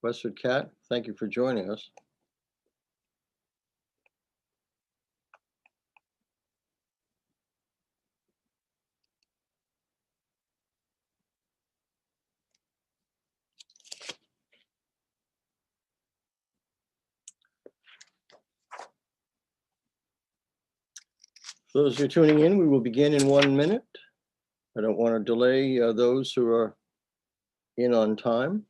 Westford Cat, thank you for joining us. For those who are tuning in, we will begin in 1 minute. I don't want to delay those who are in on time.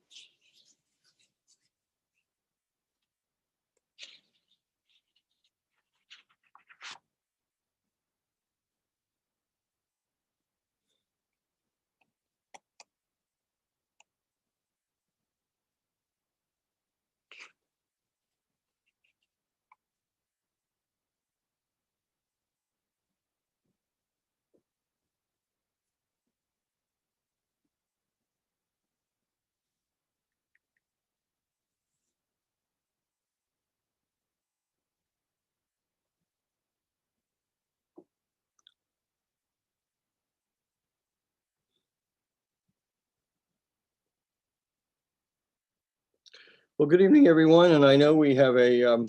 Well, good evening, everyone. And I know we have a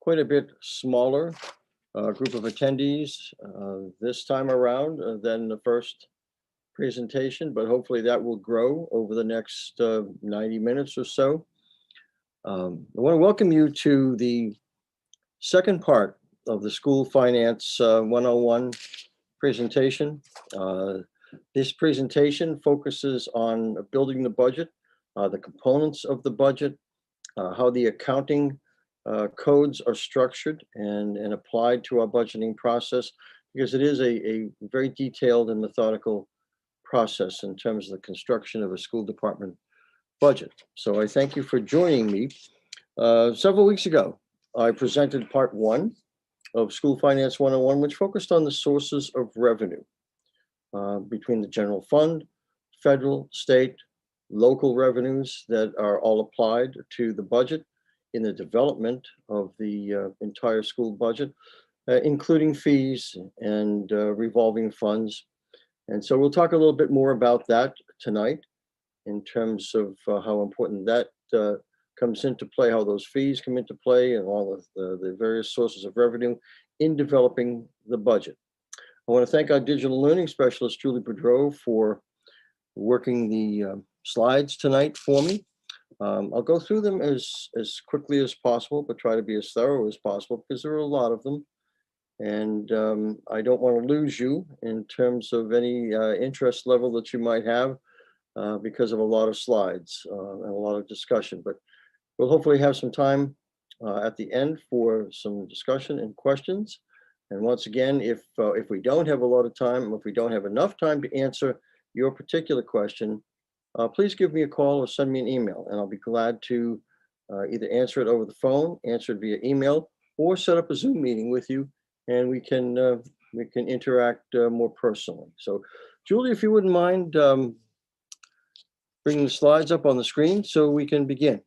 quite a bit smaller group of attendees this time around than the first presentation, but hopefully that will grow over the next 90 minutes or so. I want to welcome you to the second part of the School Finance 101 presentation. This presentation focuses on building the budget, the components of the budget, how the accounting codes are structured and applied to our budgeting process, because it is a very detailed and methodical process in terms of the construction of a school department budget. So I thank you for joining me. Several weeks ago, I presented part one of School Finance 101, which focused on the sources of revenue between the general fund, federal, state, local revenues that are all applied to the budget in the development of the entire school budget, including fees and revolving funds. And so we'll talk a little bit more about that tonight in terms of how important that comes into play, how those fees come into play, and all of the various sources of revenue in developing the budget. I want to thank our digital learning specialist, Julie Boudreau, for working the slides tonight for me. I'll go through them as quickly as possible, but try to be as thorough as possible because there are a lot of them. And I don't want to lose you in terms of any interest level that you might have because of a lot of slides and a lot of discussion. But we'll hopefully have some time at the end for some discussion and questions. And once again, if we don't have a lot of time, if we don't have enough time to answer your particular question, please give me a call or send me an email, and I'll be glad to either answer it over the phone, answer it via email, or set up a Zoom meeting with you, and we can interact more personally. So, Julie, if you wouldn't mind bringing the slides up on the screen so we can begin.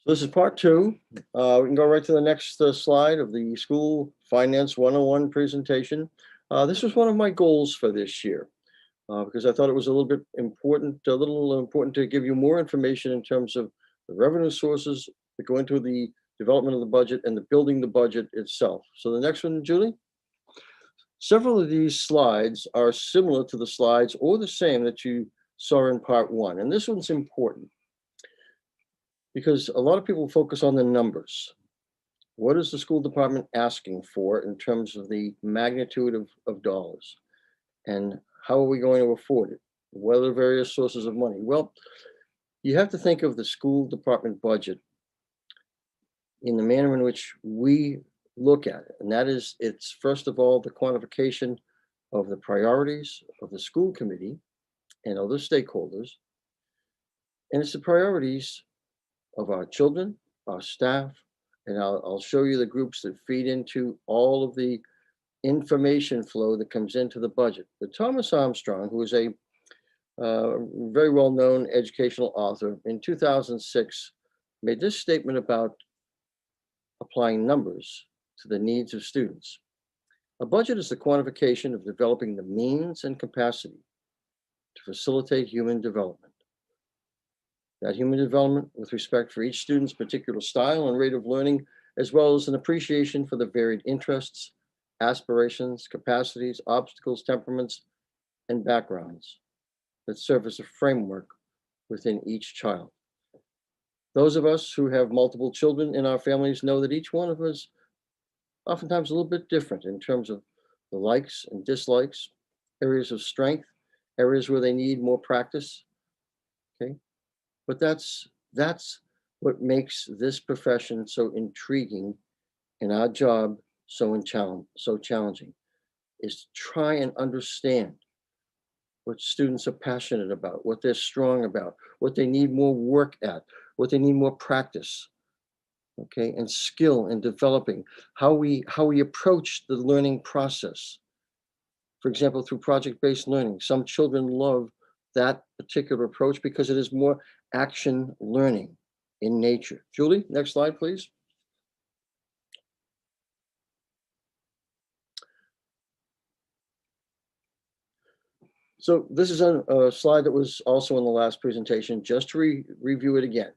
So this is part two. We can go right to the next slide of the School Finance 101 presentation. This was one of my goals for this year because I thought it was a little important to give you more information in terms of the revenue sources that go into the development of the budget and the building the budget itself. So the next one, Julie. Several of these slides are similar to the slides or the same that you saw in part one. And this one's important because a lot of people focus on the numbers. What is the school department asking for in terms of the magnitude of dollars? And how are we going to afford it? What are the various sources of money? Well, you have to think of the school department budget in the manner in which we look at it. And that is, it's first of all, the quantification of the priorities of the school committee and other stakeholders. And it's the priorities of our children, our staff, and I'll show you the groups that feed into all of the information flow that comes into the budget. But Thomas Armstrong, who is a very well-known educational author, in 2006 made this statement about applying numbers to the needs of students. A budget is the quantification of developing the means and capacity to facilitate human development. That human development with respect for each student's particular style and rate of learning, as well as an appreciation for the varied interests, aspirations, capacities, obstacles, temperaments, and backgrounds that serve as a framework within each child. Those of us who have multiple children in our families know that each one of us oftentimes a little bit different in terms of the likes and dislikes, areas of strength, areas where they need more practice. Okay, but that's what makes this profession so intriguing and our job so challenging, is to try and understand what students are passionate about, what they're strong about, what they need more work at, what they need more practice, okay, and skill in developing, how we approach the learning process. For example, through project-based learning, some children love that particular approach because it is more action learning in nature. Julie, next slide, please. So this is a slide that was also in the last presentation, just to review it again.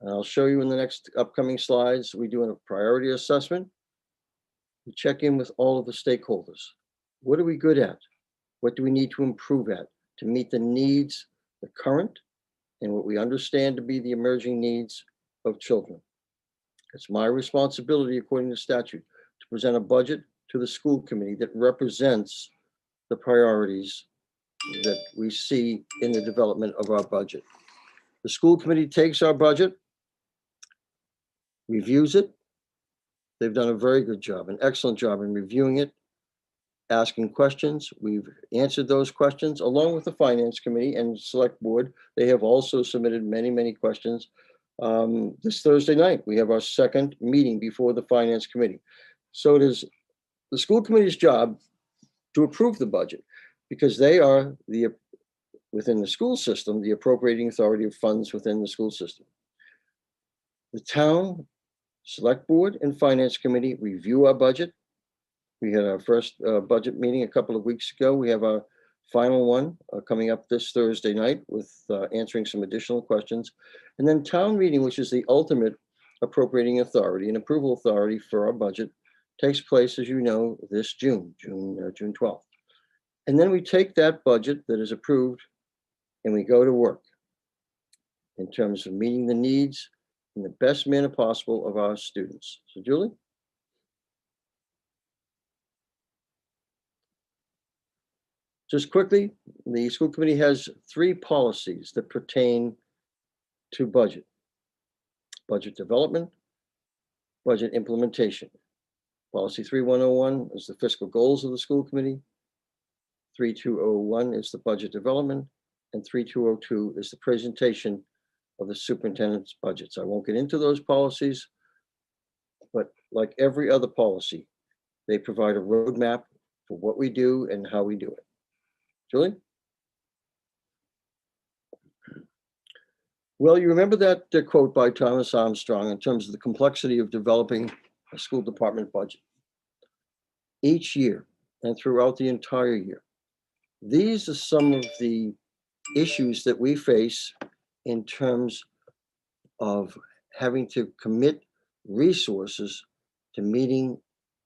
And I'll show you in the next upcoming slides. We do a priority assessment. We check in with all of the stakeholders. What are we good at? What do we need to improve at to meet the needs, the current, and what we understand to be the emerging needs of children? It's my responsibility, according to statute, to present a budget to the school committee that represents the priorities that we see in the development of our budget. The school committee takes our budget, reviews it. They've done a very good job, an excellent job in reviewing it, asking questions. We've answered those questions along with the finance committee and select board. They have also submitted many questions. This Thursday night, we have our second meeting before the finance committee. So it is the school committee's job to approve the budget, because they are within the school system, the appropriating authority of funds within the school system. The town select board and finance committee review our budget. We had our first budget meeting a couple of weeks ago. We have our final one coming up this Thursday night with answering some additional questions. And then town meeting, which is the ultimate appropriating authority and approval authority for our budget, takes place, as you know, this June 12th. And then we take that budget that is approved and we go to work in terms of meeting the needs in the best manner possible of our students. So Julie? Just quickly, the school committee has 3 policies that pertain to budget: budget development, budget implementation. Policy 3101 is the fiscal goals of the school committee. 3201 is the budget development, and 3202 is the presentation of the superintendent's budgets. I won't get into those policies, but like every other policy, they provide a roadmap for what we do and how we do it. Julie? Well, you remember that quote by Thomas Armstrong in terms of the complexity of developing a school department budget. Each year and throughout the entire year, these are some of the issues that we face in terms of having to commit resources to meeting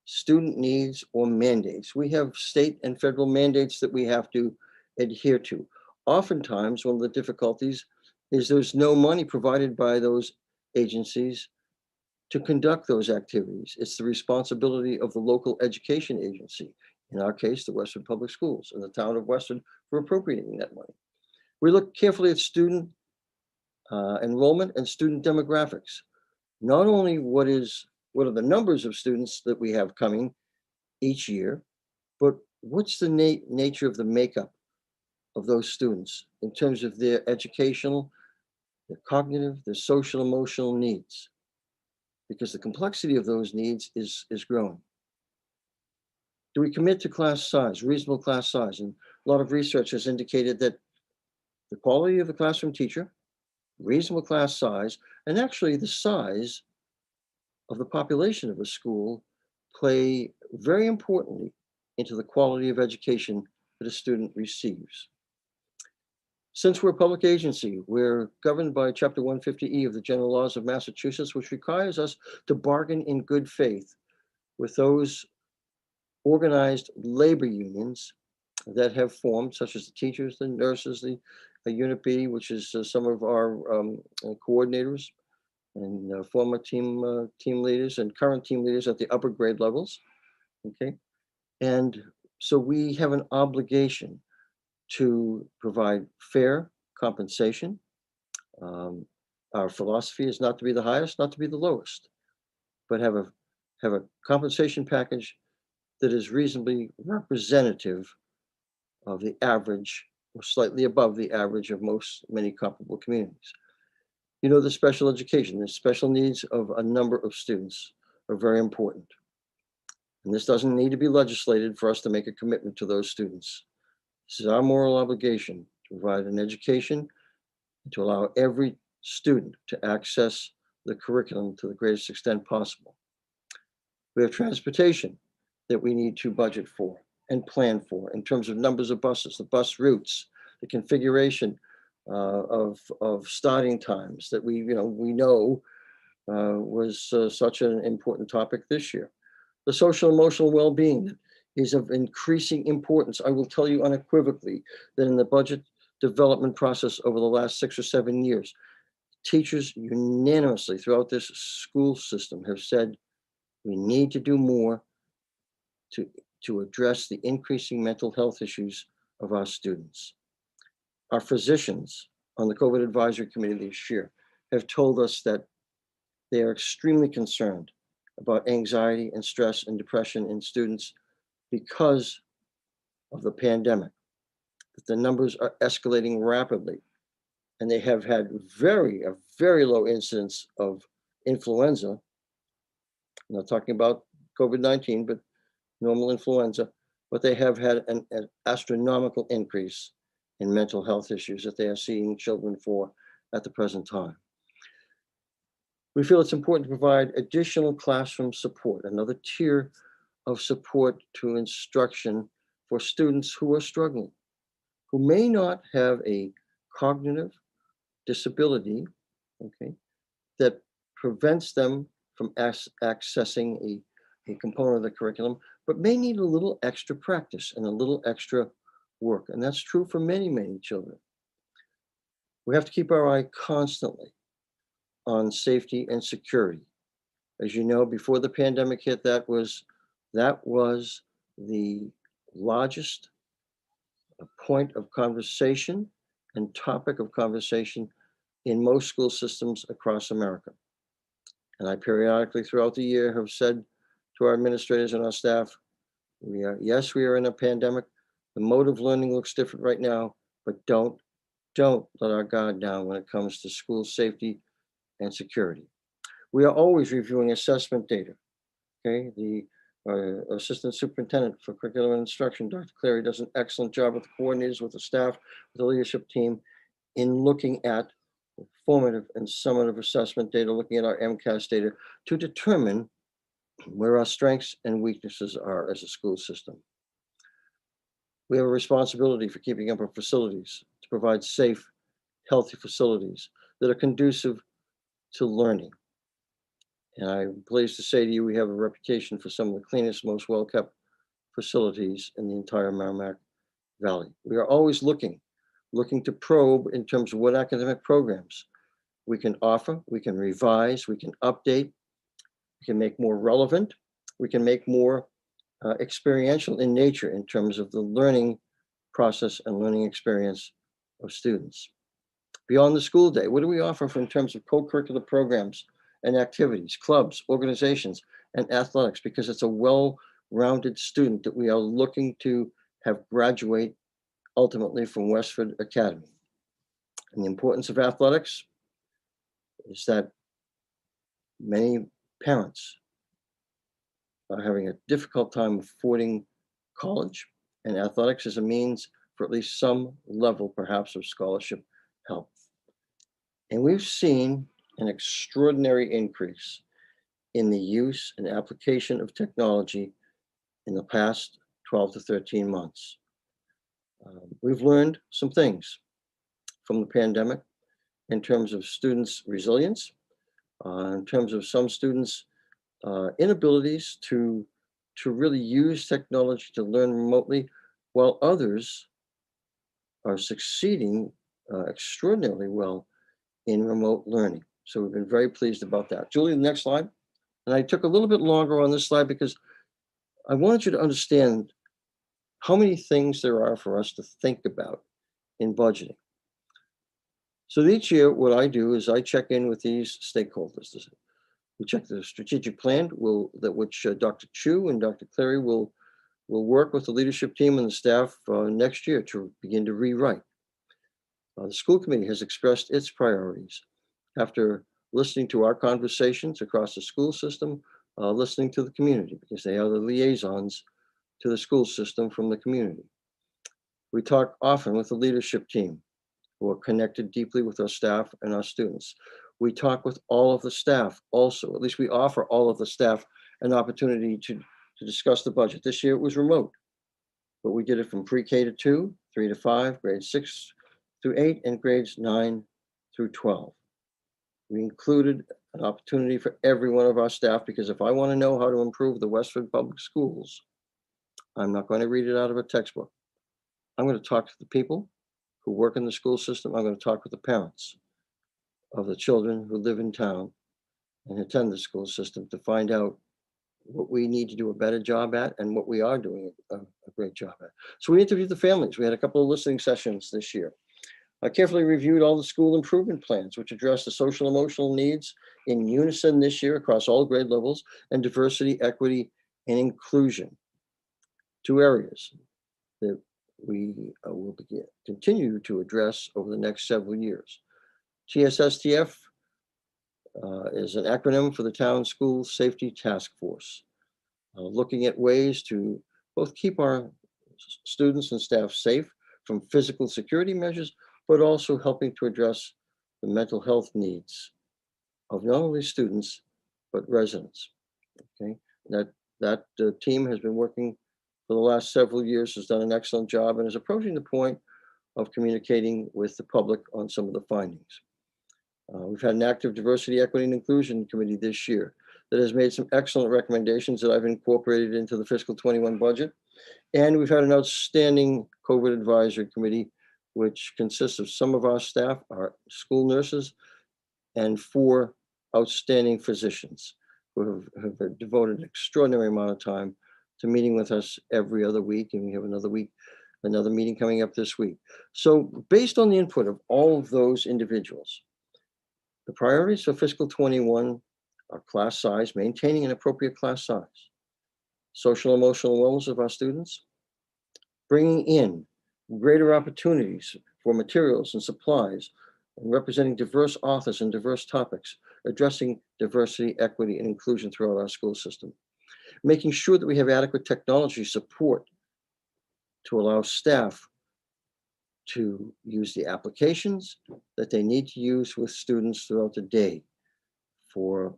student needs or mandates. We have state and federal mandates that we have to adhere to. Oftentimes, one of the difficulties is there's no money provided by those agencies to conduct those activities. It's the responsibility of the local education agency, in our case, the Westford Public Schools and the town of Westford, for appropriating that money. We look carefully at student enrollment and student demographics. Not only what are the numbers of students that we have coming each year, but what's the nature of the makeup of those students in terms of their educational, their cognitive, their social, emotional needs, because the complexity of those needs is growing. Do we commit to class size, reasonable class size? And a lot of research has indicated that the quality of the classroom teacher, reasonable class size, and actually the size of the population of a school play very importantly into the quality of education that a student receives. Since we're a public agency, we're governed by Chapter 150E of the General Laws of Massachusetts, which requires us to bargain in good faith with those organized labor unions that have formed, such as the teachers, the nurses, the Unit B, which is some of our coordinators and former team leaders and current team leaders at the upper grade levels. Okay, and so we have an obligation to provide fair compensation. Our philosophy is not to be the highest, not to be the lowest, but have a compensation package that is reasonably representative of the average or slightly above the average of many comparable communities. You know, the special education, the special needs of a number of students are very important. And this doesn't need to be legislated for us to make a commitment to those students. This is our moral obligation to provide an education and to allow every student to access the curriculum to the greatest extent possible. We have transportation that we need to budget for and plan for in terms of numbers of buses, the bus routes, the configuration of starting times that we know was such an important topic this year. The social emotional well-being is of increasing importance. I will tell you unequivocally that in the budget development process over the last 6 or 7 years, teachers unanimously throughout this school system have said we need to do more to address the increasing mental health issues of our students. Our physicians on the COVID advisory committee this year have told us that they are extremely concerned about anxiety and stress and depression in students because of the pandemic, that the numbers are escalating rapidly, and they have had a very low incidence of influenza. I'm not talking about COVID-19, but normal influenza, but they have had an astronomical increase in mental health issues that they are seeing children for at the present time. We feel it's important to provide additional classroom support, another tier of support to instruction for students who are struggling, who may not have a cognitive disability, okay, that prevents them from accessing a component of the curriculum, but may need a little extra practice and a little extra work. And that's true for many, many children. We have to keep our eye constantly on safety and security. As you know, before the pandemic hit, that was the largest point of conversation and topic of conversation in most school systems across America. And I periodically throughout the year have said to our administrators and our staff, we are in a pandemic. The mode of learning looks different right now, but don't let our guard down when it comes to school safety and security. We are always reviewing assessment data. Okay, the Assistant Superintendent for Curriculum and Instruction, Dr. Clary, does an excellent job with the coordinators, with the staff, with the leadership team in looking at formative and summative assessment data, looking at our MCAS data to determine where our strengths and weaknesses are as a school system. We have a responsibility for keeping up our facilities to provide safe, healthy facilities that are conducive to learning. And I'm pleased to say to you, we have a reputation for some of the cleanest, most well-kept facilities in the entire Merrimack Valley. We are always looking to probe in terms of what academic programs we can offer, we can revise, we can update, we can make more relevant, we can make more experiential in nature in terms of the learning process and learning experience of students. Beyond the school day, what do we offer in terms of co-curricular programs and activities, clubs, organizations, and athletics? Because it's a well-rounded student that we are looking to have graduate ultimately from Westford Academy. And the importance of athletics is that many parents are having a difficult time affording college, and athletics is a means for at least some level, perhaps, of scholarship help. And we've seen an extraordinary increase in the use and application of technology in the past 12 to 13 months. We've learned some things from the pandemic in terms of students' resilience, in terms of some students' inabilities to really use technology to learn remotely, while others are succeeding extraordinarily well in remote learning. So we've been very pleased about that. Julie, the next slide. And I took a little bit longer on this slide because I wanted you to understand how many things there are for us to think about in budgeting. So each year, what I do is I check in with these stakeholders. We check the strategic plan, which Dr. Chu and Dr. Cleary will work with the leadership team and the staff next year to begin to rewrite. The school committee has expressed its priorities after listening to our conversations across the school system, listening to the community, because they are the liaisons to the school system from the community. We talk often with the leadership team, who are connected deeply with our staff and our students. We talk with all of the staff also, at least we offer all of the staff an opportunity to discuss the budget. This year it was remote, but we did it from pre-K to 2, 3 to 5, grades 6 through 8, and grades 9 through 12. We included an opportunity for every one of our staff, because if I want to know how to improve the Westford Public Schools, I'm not going to read it out of a textbook. I'm going to talk to the people who work in the school system. I'm going to talk with the parents of the children who live in town and attend the school system to find out what we need to do a better job at and what we are doing a great job at. So we interviewed the families. We had a couple of listening sessions this year. I carefully reviewed all the school improvement plans, which address the social emotional needs in unison this year across all grade levels, and diversity, equity, and inclusion. 2 areas that we will continue to address over the next several years. TSSTF is an acronym for the Town School Safety Task Force, looking at ways to both keep our students and staff safe from physical security measures, but also helping to address the mental health needs of not only students, but residents. Okay, that team has been working for the last several years, has done an excellent job, and is approaching the point of communicating with the public on some of the findings. We've had an active diversity, equity, and inclusion committee this year that has made some excellent recommendations that I've incorporated into the fiscal 21 budget. And we've had an outstanding COVID advisory committee, which consists of some of our staff, our school nurses, and 4 outstanding physicians who have devoted an extraordinary amount of time to meeting with us every other week. And we have another meeting coming up this week. So based on the input of all of those individuals, the priorities for fiscal 21 are class size, maintaining an appropriate class size, social emotional wellness of our students, bringing in greater opportunities for materials and supplies, and representing diverse authors and diverse topics, addressing diversity, equity, and inclusion throughout our school system, making sure that we have adequate technology support to allow staff to use the applications that they need to use with students throughout the day for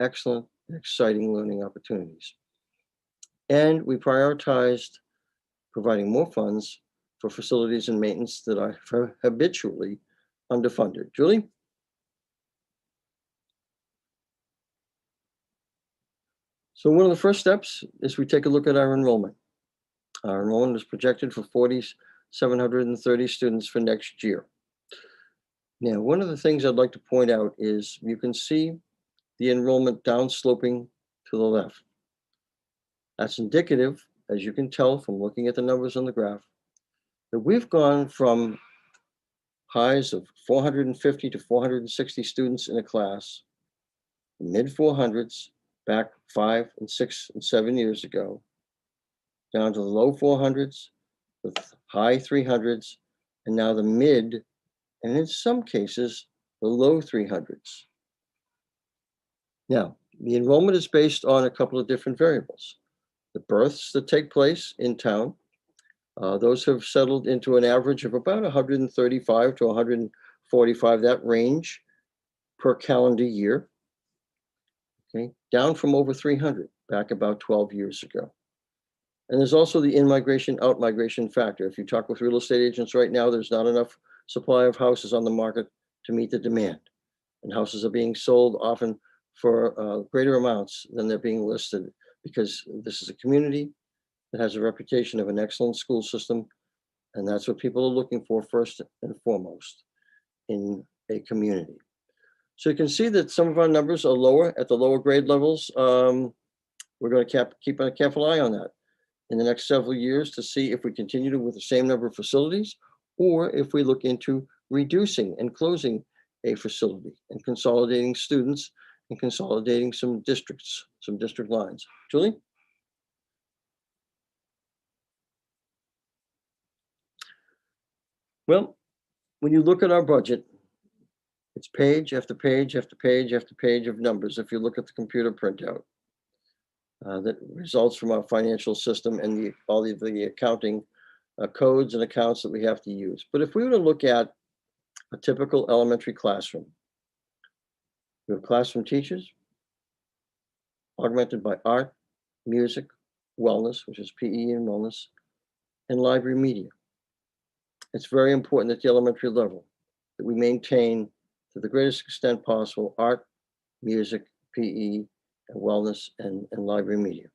excellent and exciting learning opportunities. And we prioritized providing more funds for facilities and maintenance that are habitually underfunded. Julie? So one of the first steps is we take a look at our enrollment. Our enrollment is projected for 4,730 students for next year. Now, one of the things I'd like to point out is you can see the enrollment downsloping to the left. That's indicative, as you can tell from looking at the numbers on the graph, that we've gone from highs of 450 to 460 students in a class, mid 400s, back 5 and 6 and 7 years ago, down to the low 400s, the high 300s, and now the mid, and in some cases, the low 300s. Now, the enrollment is based on a couple of different variables. The births that take place in town, those have settled into an average of about 135 to 145, that range per calendar year. okay, down from over 300 back about 12 years ago. And there's also the in-migration, out-migration factor. If you talk with real estate agents right now, there's not enough supply of houses on the market to meet the demand. And houses are being sold often for greater amounts than they're being listed, because this is a community that has a reputation of an excellent school system. And that's what people are looking for first and foremost in a community. So you can see that some of our numbers are lower at the lower grade levels. We're going to keep a careful eye on that in the next several years to see if we continue to with the same number of facilities, or if we look into reducing and closing a facility and consolidating students and consolidating some districts, some district lines. Julie? Well, when you look at our budget, it's page after page after page after page of numbers. If you look at the computer printout that results from our financial system and all the accounting codes and accounts that we have to use. But if we were to look at a typical elementary classroom, we have classroom teachers augmented by art, music, wellness, which is PE and wellness, and library media. It's very important at the elementary level that we maintain to the greatest extent possible art, music, PE, and wellness, and library media.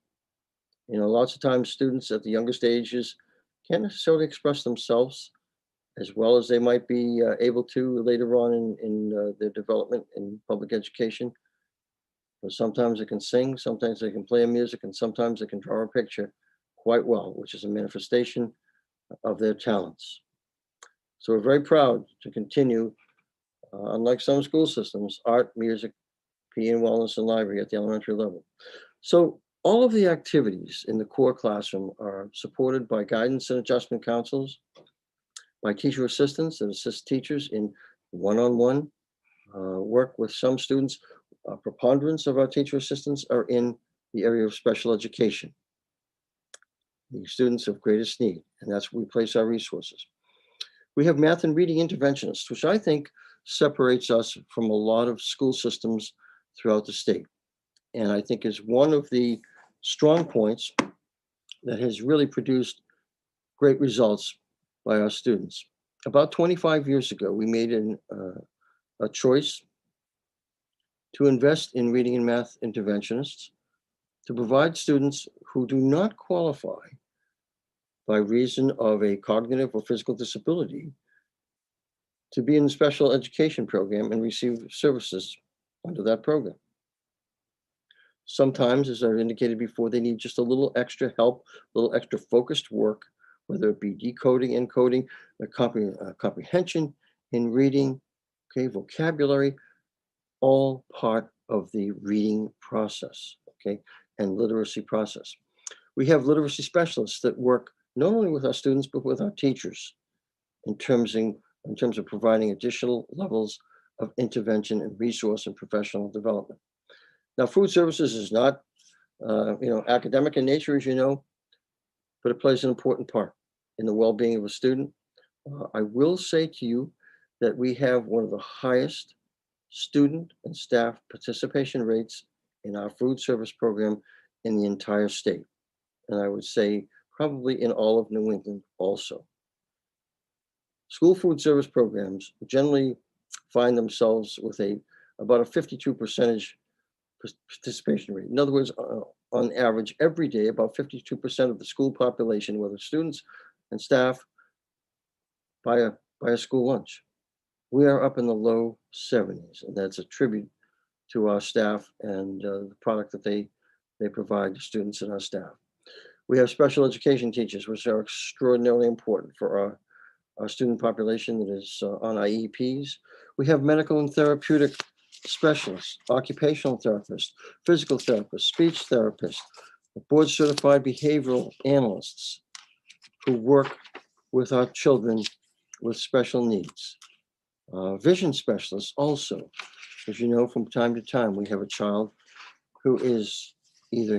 You know, lots of times students at the youngest ages can't necessarily express themselves as well as they might be able to later on in their development in public education. But sometimes they can sing, sometimes they can play music, and sometimes they can draw a picture quite well, which is a manifestation of their talents. So we're very proud to continue, unlike some school systems, art, music, PE and wellness, and library at the elementary level. So all of the activities in the core classroom are supported by guidance and adjustment councils, by teacher assistants that assist teachers in one-on-one work with some students. A preponderance of our teacher assistants are in the area of special education, the students of greatest need, and that's where we place our resources. We have math and reading interventionists, which I think separates us from a lot of school systems throughout the state. And I think is one of the strong points that has really produced great results by our students. About 25 years ago, we made a choice to invest in reading and math interventionists to provide students who do not qualify by reason of a cognitive or physical disability to be in the special education program and receive services under that program. Sometimes, as I've indicated before, they need just a little extra help, a little extra focused work, whether it be decoding, encoding, comprehension in reading, okay, vocabulary, all part of the reading process, okay, and literacy process. We have literacy specialists that work not only with our students, but with our teachers in terms of providing additional levels of intervention and resource and professional development. Now, food services is not, academic in nature, as you know, but it plays an important part in the well-being of a student. I will say to you that we have one of the highest student and staff participation rates in our food service program in the entire state. And I would say probably in all of New England also. School food service programs generally find themselves with about a 52% participation rate. In other words, on average, every day, about 52% of the school population, whether students and staff, buy a school lunch. We are up in the low 70s, and that's a tribute to our staff and the product that they provide to students and our staff. We have special education teachers, which are extraordinarily important for our student population that is on IEPs. We have medical and therapeutic specialists, occupational therapists, physical therapists, speech therapists, board certified behavioral analysts who work with our children with special needs. Vision specialists also. As you know, from time to time, we have a child who is either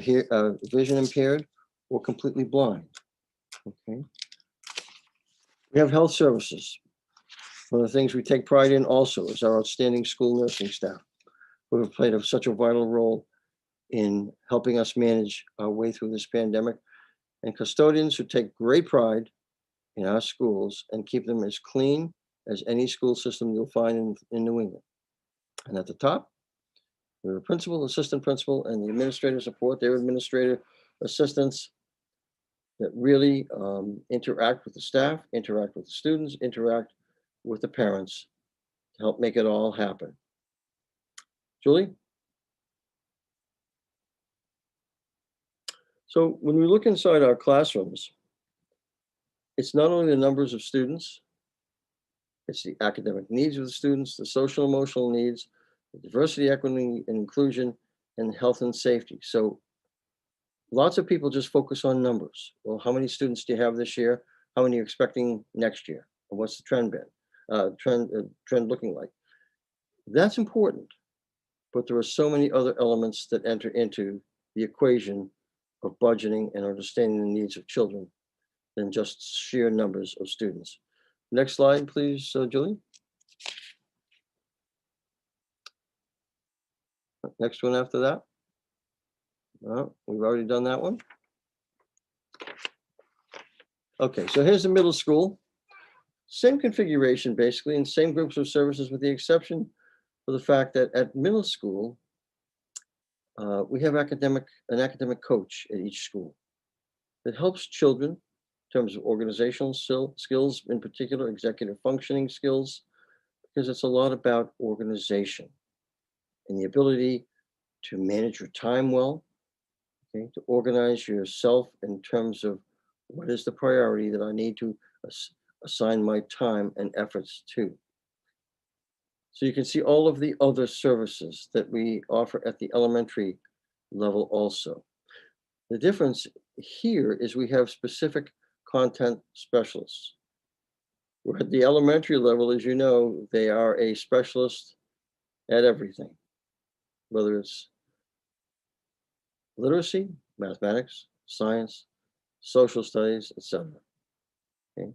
vision impaired or completely blind. Okay. We have health services. One of the things we take pride in also is our outstanding school nursing staff, who have played such a vital role in helping us manage our way through this pandemic, and custodians who take great pride in our schools and keep them as clean as any school system you'll find in New England. And at the top, we have a principal, assistant principal, and the administrative support, their administrative assistants that really interact with the staff, interact with the students, interact with the parents to help make it all happen. Julie? So when we look inside our classrooms, it's not only the numbers of students, it's the academic needs of the students, the social emotional needs, the diversity, equity, and inclusion, and health and safety. So lots of people just focus on numbers. Well, how many students do you have this year? How many are you expecting next year? And what's the trend been? Trend looking like? That's important, but there are so many other elements that enter into the equation of budgeting and understanding the needs of children than just sheer numbers of students. Next slide, please, Julie. Next one after that. We've already done that one. Okay, so here's the middle school. Same configuration, basically, and same groups of services, with the exception of the fact that at middle school, we have an academic coach at each school that helps children in terms of organizational skills, in particular, executive functioning skills, because it's a lot about organization and the ability to manage your time well, okay, to organize yourself in terms of what is the priority that I need to assign my time and efforts to. So you can see all of the other services that we offer at the elementary level also. The difference here is we have specific content specialists. We're at the elementary level, as you know, they are a specialist at everything, whether it's literacy, mathematics, science, social studies, etc. Okay.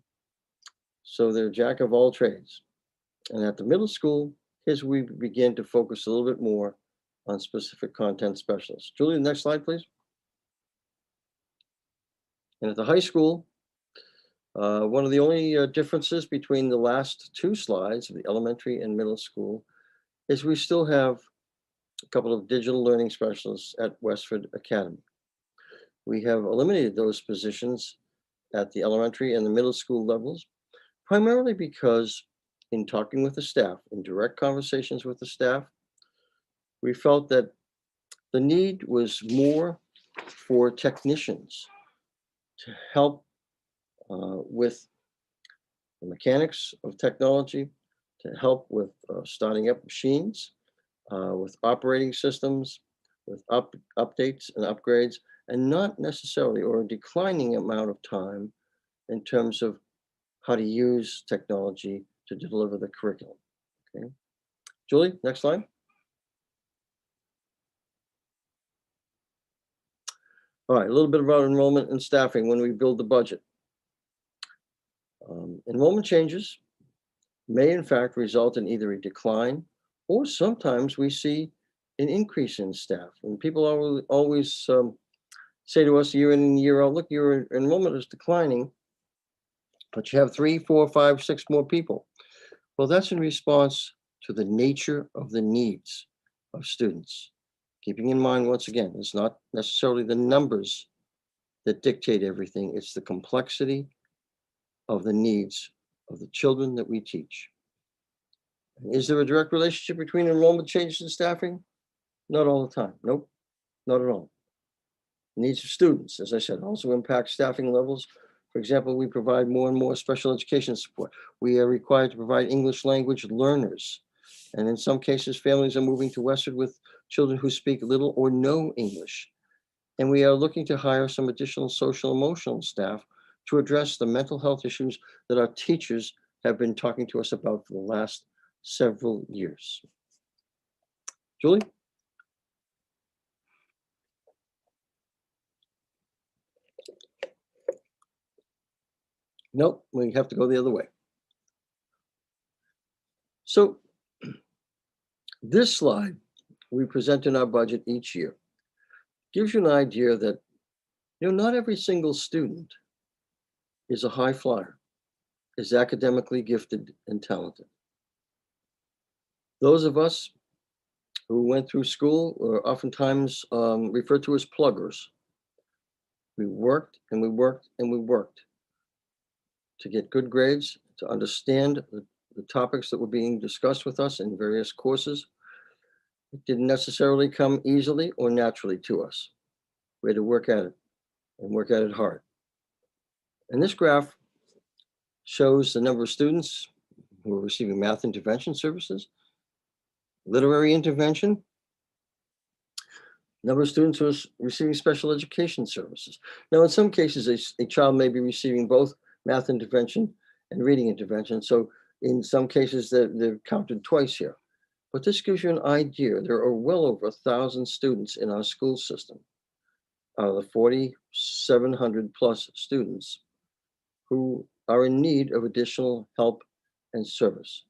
So they're jack of all trades. And at the middle school, here's where we begin to focus a little bit more on specific content specialists. Julie, next slide, please. And at the high school, one of the only differences between the last two slides of the elementary and middle school is we still have a couple of digital learning specialists at Westford Academy. We have eliminated those positions at the elementary and the middle school levels, primarily because in talking with the staff, in direct conversations with the staff, we felt that the need was more for technicians to help with the mechanics of technology, to help with starting up machines, with operating systems, with updates and upgrades, and not necessarily, or a declining amount of time in terms of how to use technology to deliver the curriculum. Okay, Julie, next slide. All right, a little bit about enrollment and staffing when we build the budget. Enrollment changes may in fact result in either a decline, or sometimes we see an increase in staff. And people always say to us year in and year out, look, your enrollment is declining, but you have 3, 4, 5, 6 more people. Well, that's in response to the nature of the needs of students. Keeping in mind, once again, it's not necessarily the numbers that dictate everything, it's the complexity of the needs of the children that we teach. Is there a direct relationship between enrollment changes and staffing? Not all the time. Nope, not at all. Needs of students, as I said, also impact staffing levels. For example, we provide more and more special education support. We are required to provide English language learners. And in some cases, families are moving to Westford with children who speak little or no English. And we are looking to hire some additional social emotional staff to address the mental health issues that our teachers have been talking to us about for the last several years. Julie? Nope, we have to go the other way. So this slide we present in our budget each year. gives you an idea that, not every single student is a high flyer, is academically gifted and talented. Those of us who went through school are oftentimes referred to as pluggers. We worked and we worked and we worked to get good grades, to understand the topics that were being discussed with us in various courses. It didn't necessarily come easily or naturally to us. We had to work at it and work at it hard. And this graph shows the number of students who are receiving math intervention services, literary intervention, number of students who are receiving special education services. Now, in some cases, a child may be receiving both math intervention and reading intervention. So in some cases, they're counted twice here. But this gives you an idea. There are well over 1,000 students in our school system out of the 4,700 plus students who are in need of additional help and service.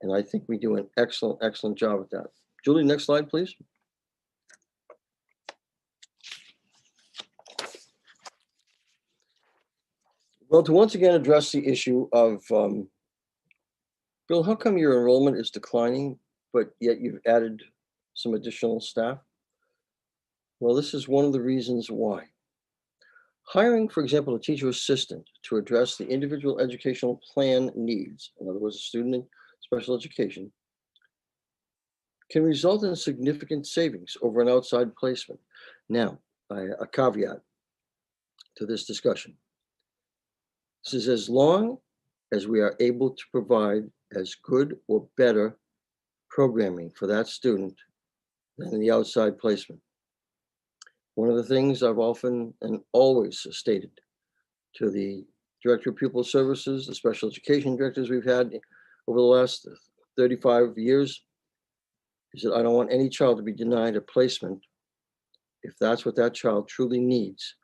And I think we do an excellent, excellent job at that. Julie, next slide, please. Well, to once again address the issue of, Bill, how come your enrollment is declining, but yet you've added some additional staff? Well, this is one of the reasons why. Hiring, for example, a teacher assistant to address the individual educational plan needs, in other words, a student in special education, can result in significant savings over an outside placement. Now, a caveat to this discussion. This is as long as we are able to provide as good or better programming for that student than the outside placement. One of the things I've often and always stated to the Director of Pupil Services, the special education directors we've had over the last 35 years, is that I don't want any child to be denied a placement if that's what that child truly needs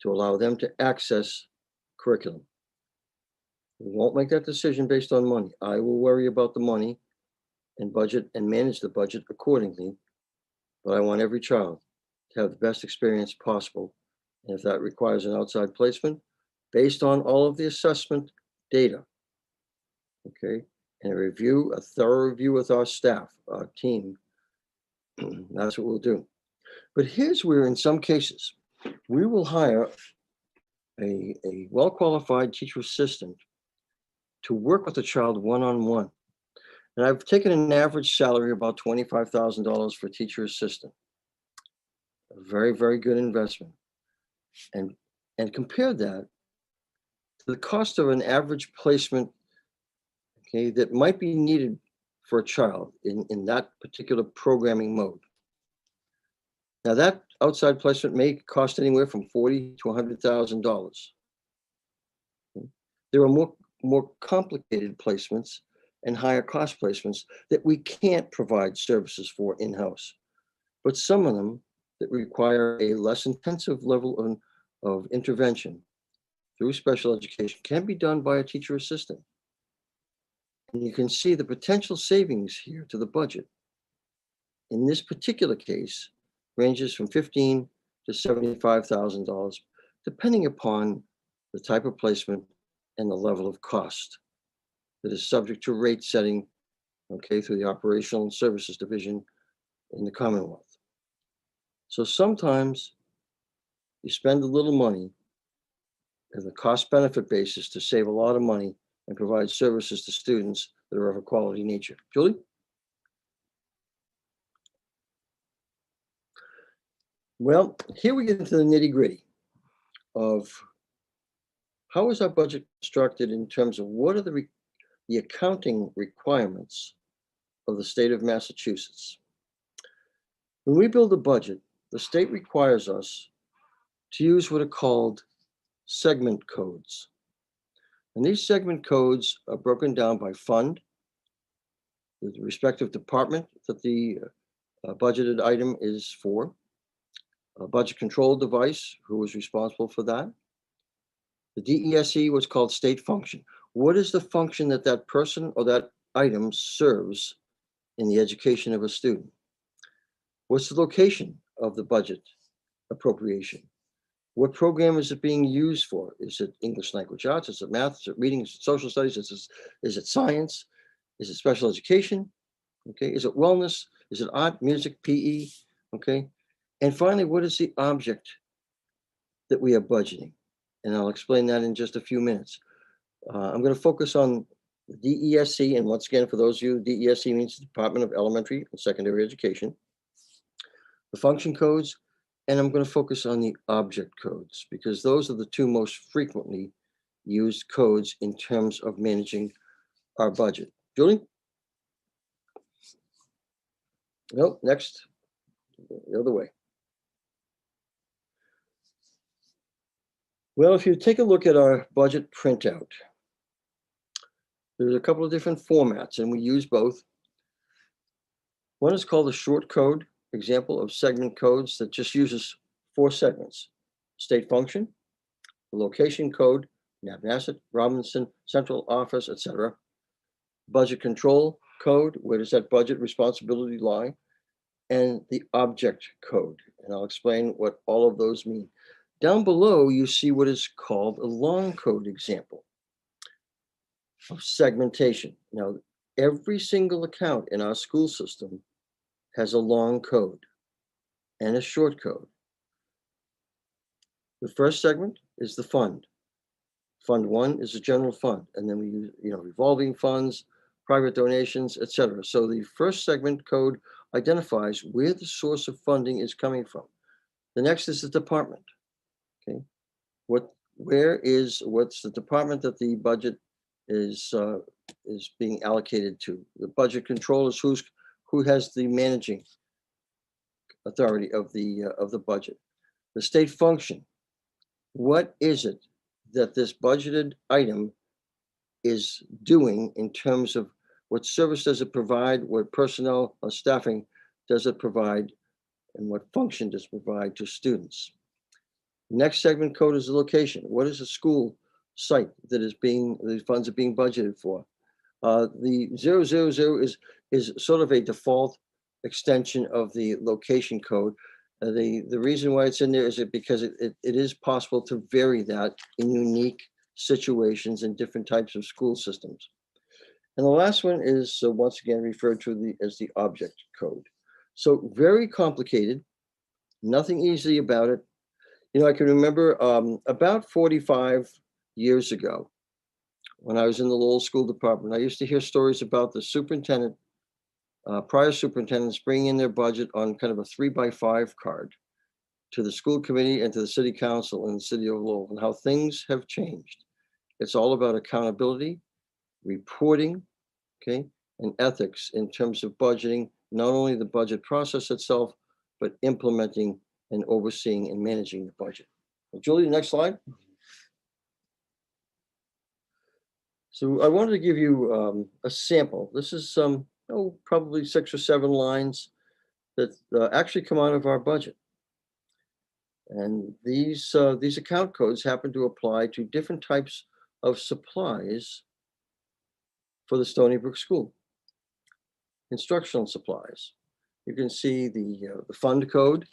to allow them to access curriculum. We won't make that decision based on money. I will worry about the money and budget and manage the budget accordingly, but I want every child to have the best experience possible. And if that requires an outside placement, based on all of the assessment data, okay, and a thorough review with our staff, our team, that's what we'll do. But here's where, in some cases, we will hire a well-qualified teacher assistant to work with the child one-on-one. And I've taken an average salary of about $25,000 for a teacher assistant. A very, very good investment. And compare that to the cost of an average placement, okay, that might be needed for a child in that particular programming mode. Now that outside placement may cost anywhere from $40,000 to $100,000. There are more complicated placements and higher cost placements that we can't provide services for in-house. But some of them that require a less intensive level of intervention through special education can be done by a teacher assistant. And you can see the potential savings here to the budget. In this particular case, ranges from $15,000 to $75,000, depending upon the type of placement and the level of cost that is subject to rate setting, okay, through the Operational Services Division in the Commonwealth. So sometimes you spend a little money as a cost benefit basis to save a lot of money and provide services to students that are of a quality nature. Julie? Well, here we get into the nitty-gritty of how is our budget constructed in terms of what are the accounting requirements of the state of Massachusetts. When we build a budget, the state requires us to use what are called segment codes. And these segment codes are broken down by fund, the respective department that the budgeted item is for, a budget control device, who is responsible for that. The DESE, what's called state function. What is the function that that person or that item serves in the education of a student? What's the location of the budget appropriation. What program is it being used for? Is it English language arts? Is it math? Is it reading? Is it social studies? Is it science? Is it special education? Okay. Is it wellness? Is it art, music, PE? Okay. And finally, what is the object that we are budgeting? And I'll explain that in just a few minutes. I'm going to focus on DESC, and once again, for those of you, DESC means the Department of Elementary and Secondary Education, the function codes, and I'm going to focus on the object codes because those are the two most frequently used codes in terms of managing our budget. Julie? Nope, next, the other way. Well, if you take a look at our budget printout, there's a couple of different formats, and we use both. One is called a short code, example of segment codes that just uses 4 segments: state function, the location code, Navnasset, Robinson, central office, etc. Budget control code, where does that budget responsibility lie? And the object code, and I'll explain what all of those mean. Down below, you see what is called a long code example of segmentation. Now, every single account in our school system has a long code and a short code. The first segment is the fund. Fund 1 is a general fund, and then we use, revolving funds, private donations, etc. So the first segment code identifies where the source of funding is coming from. The next is the department. Okay, what's the department that the budget is being allocated to? The budget control is who has the managing authority of the budget. The state function. What is it that this budgeted item is doing in terms of what service does it provide, what personnel or staffing does it provide, and what function does it provide to students? Next segment code is the location. What is the school site that the funds are being budgeted for? The 000 is sort of a default extension of the location code. The reason why it's in there is because it is possible to vary that in unique situations in different types of school systems. And the last one is once again referred to as the object code. So very complicated, nothing easy about it. I can remember about 45 years ago when I was in the Lowell School Department, I used to hear stories about the superintendent, prior superintendents bringing in their budget on kind of a 3x5 card to the school committee and to the city council in the city of Lowell, and how things have changed. It's all about accountability, reporting, okay, and ethics in terms of budgeting, not only the budget process itself, but implementing and overseeing and managing the budget. Julie, next slide. So I wanted to give you a sample. This is probably 6 or 7 lines that actually come out of our budget. And these account codes happen to apply to different types of supplies for the Stony Brook School. Instructional supplies. You can see the fund code.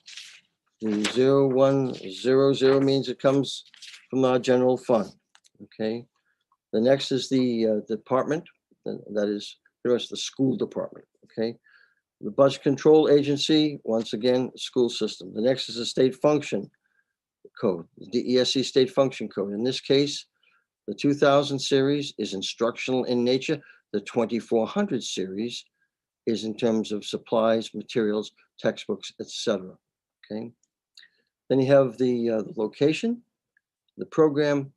The 0100 means it comes from our general fund. Okay. The next is the department, that is pretty much the school department. Okay. The budget control agency, once again, school system. The next is the state function code, the DESC state function code. In this case, the 2000 series is instructional in nature. The 2400 series is in terms of supplies, materials, textbooks, etc. Okay. Then you have the location, the program,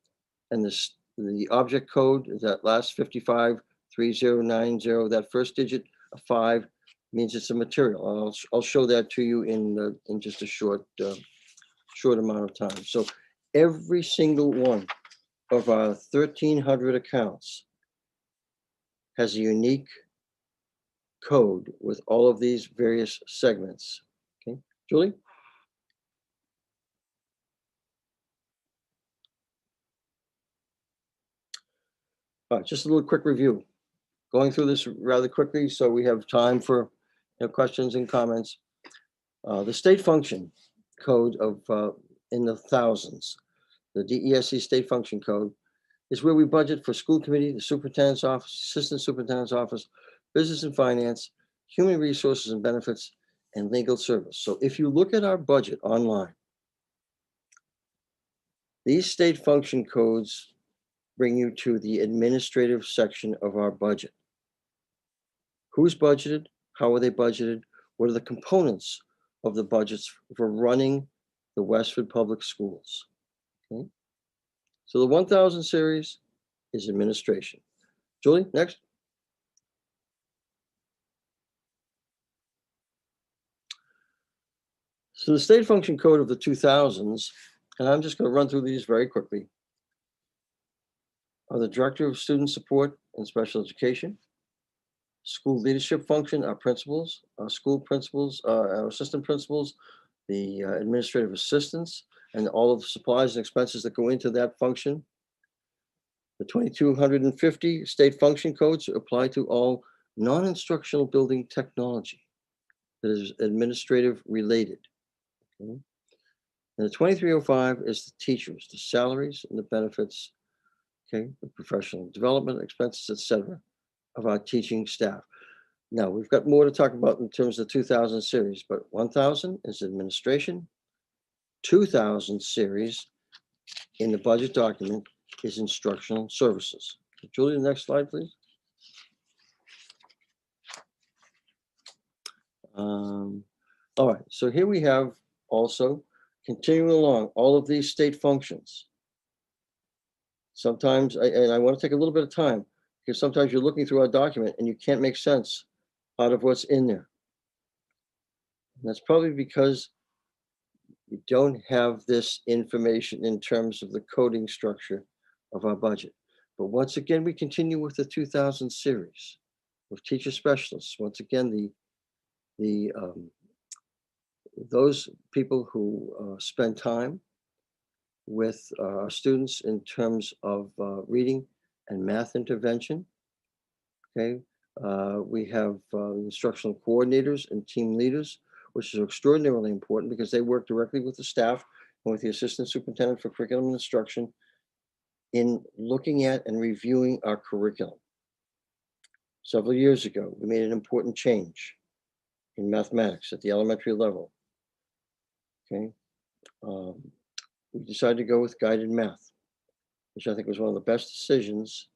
and the object code. That last 553090, that first digit of 5 means it's a material. I'll show that to you in just a short amount of time. So every single one of our 1,300 accounts has a unique code with all of these various segments. Okay, Julie? All right, just a little quick review. Going through this rather quickly so we have time for questions and comments. The state function code of in the thousands. The DESC state function code is where we budget for school committee, the superintendent's office, assistant superintendent's office, business and finance, human resources and benefits, and legal service. So if you look at our budget online, these state function codes bring you to the administrative section of our budget. Who's budgeted? How are they budgeted? What are the components of the budgets for running the Westford Public Schools? Okay. So the 1000 series is administration. Julie, next. So the state function code of the 2000s, and I'm just going to run through these very quickly, are the Director of Student Support and Special Education, school leadership function, our principals, our school principals, our assistant principals, the administrative assistants, and all of the supplies and expenses that go into that function. The 2250 state function codes apply to all non-instructional building technology that is administrative related. Okay. And the 2305 is the teachers, the salaries and the benefits, okay, the professional development expenses, etc., of our teaching staff. Now, we've got more to talk about in terms of the 2000 series, but 1000 is administration. 2000 series in the budget document is instructional services. Julie, next slide, please. All right, so here we have also continuing along all of these state functions. Sometimes, and I want to take a little bit of time, because sometimes you're looking through our document and you can't make sense out of what's in there. And that's probably because you don't have this information in terms of the coding structure of our budget. But once again, we continue with the 2000 series with teacher specialists. Once again, those people who spend time with our students in terms of reading and math intervention. Okay, we have instructional coordinators and team leaders, which is extraordinarily important because they work directly with the staff and with the assistant superintendent for curriculum and instruction in looking at and reviewing our curriculum. Several years ago, we made an important change in mathematics at the elementary level. Okay, we decided to go with guided math, which I think was one of the best decisions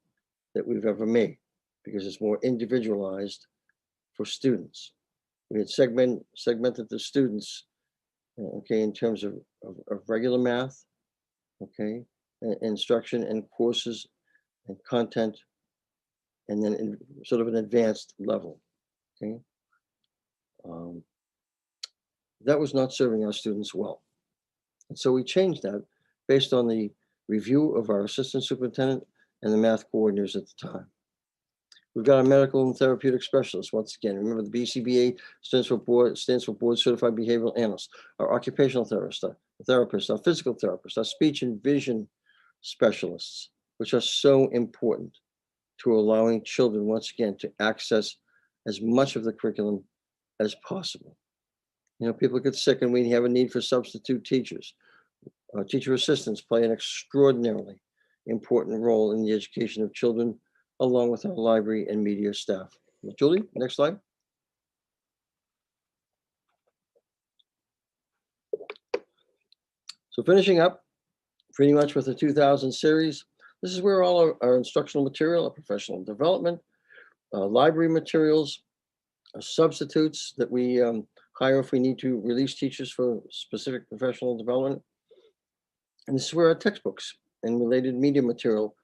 that we've ever made because it's more individualized for students. We had segmented the students, okay, in terms of regular math, okay, instruction and courses and content, and then in sort of an advanced level, okay. That was not serving our students well. And so we changed that based on the review of our assistant superintendent and the math coordinators at the time. We've got our medical and therapeutic specialists. Once again, remember the BCBA stands for Board Certified Behavioral Analyst. Our occupational therapist, our physical therapist, our speech and vision specialists, which are so important to allowing children, once again, to access as much of the curriculum as possible. You know, people get sick and we have a need for substitute teachers. Teacher assistants play an extraordinarily important role in the education of children, along with our library and media staff. Julie, next slide. So finishing up pretty much with the 2000 series, this is where all our instructional material, our professional development, library materials, substitutes that we hire if we need to release teachers for specific professional development. And this is where our textbooks and related media material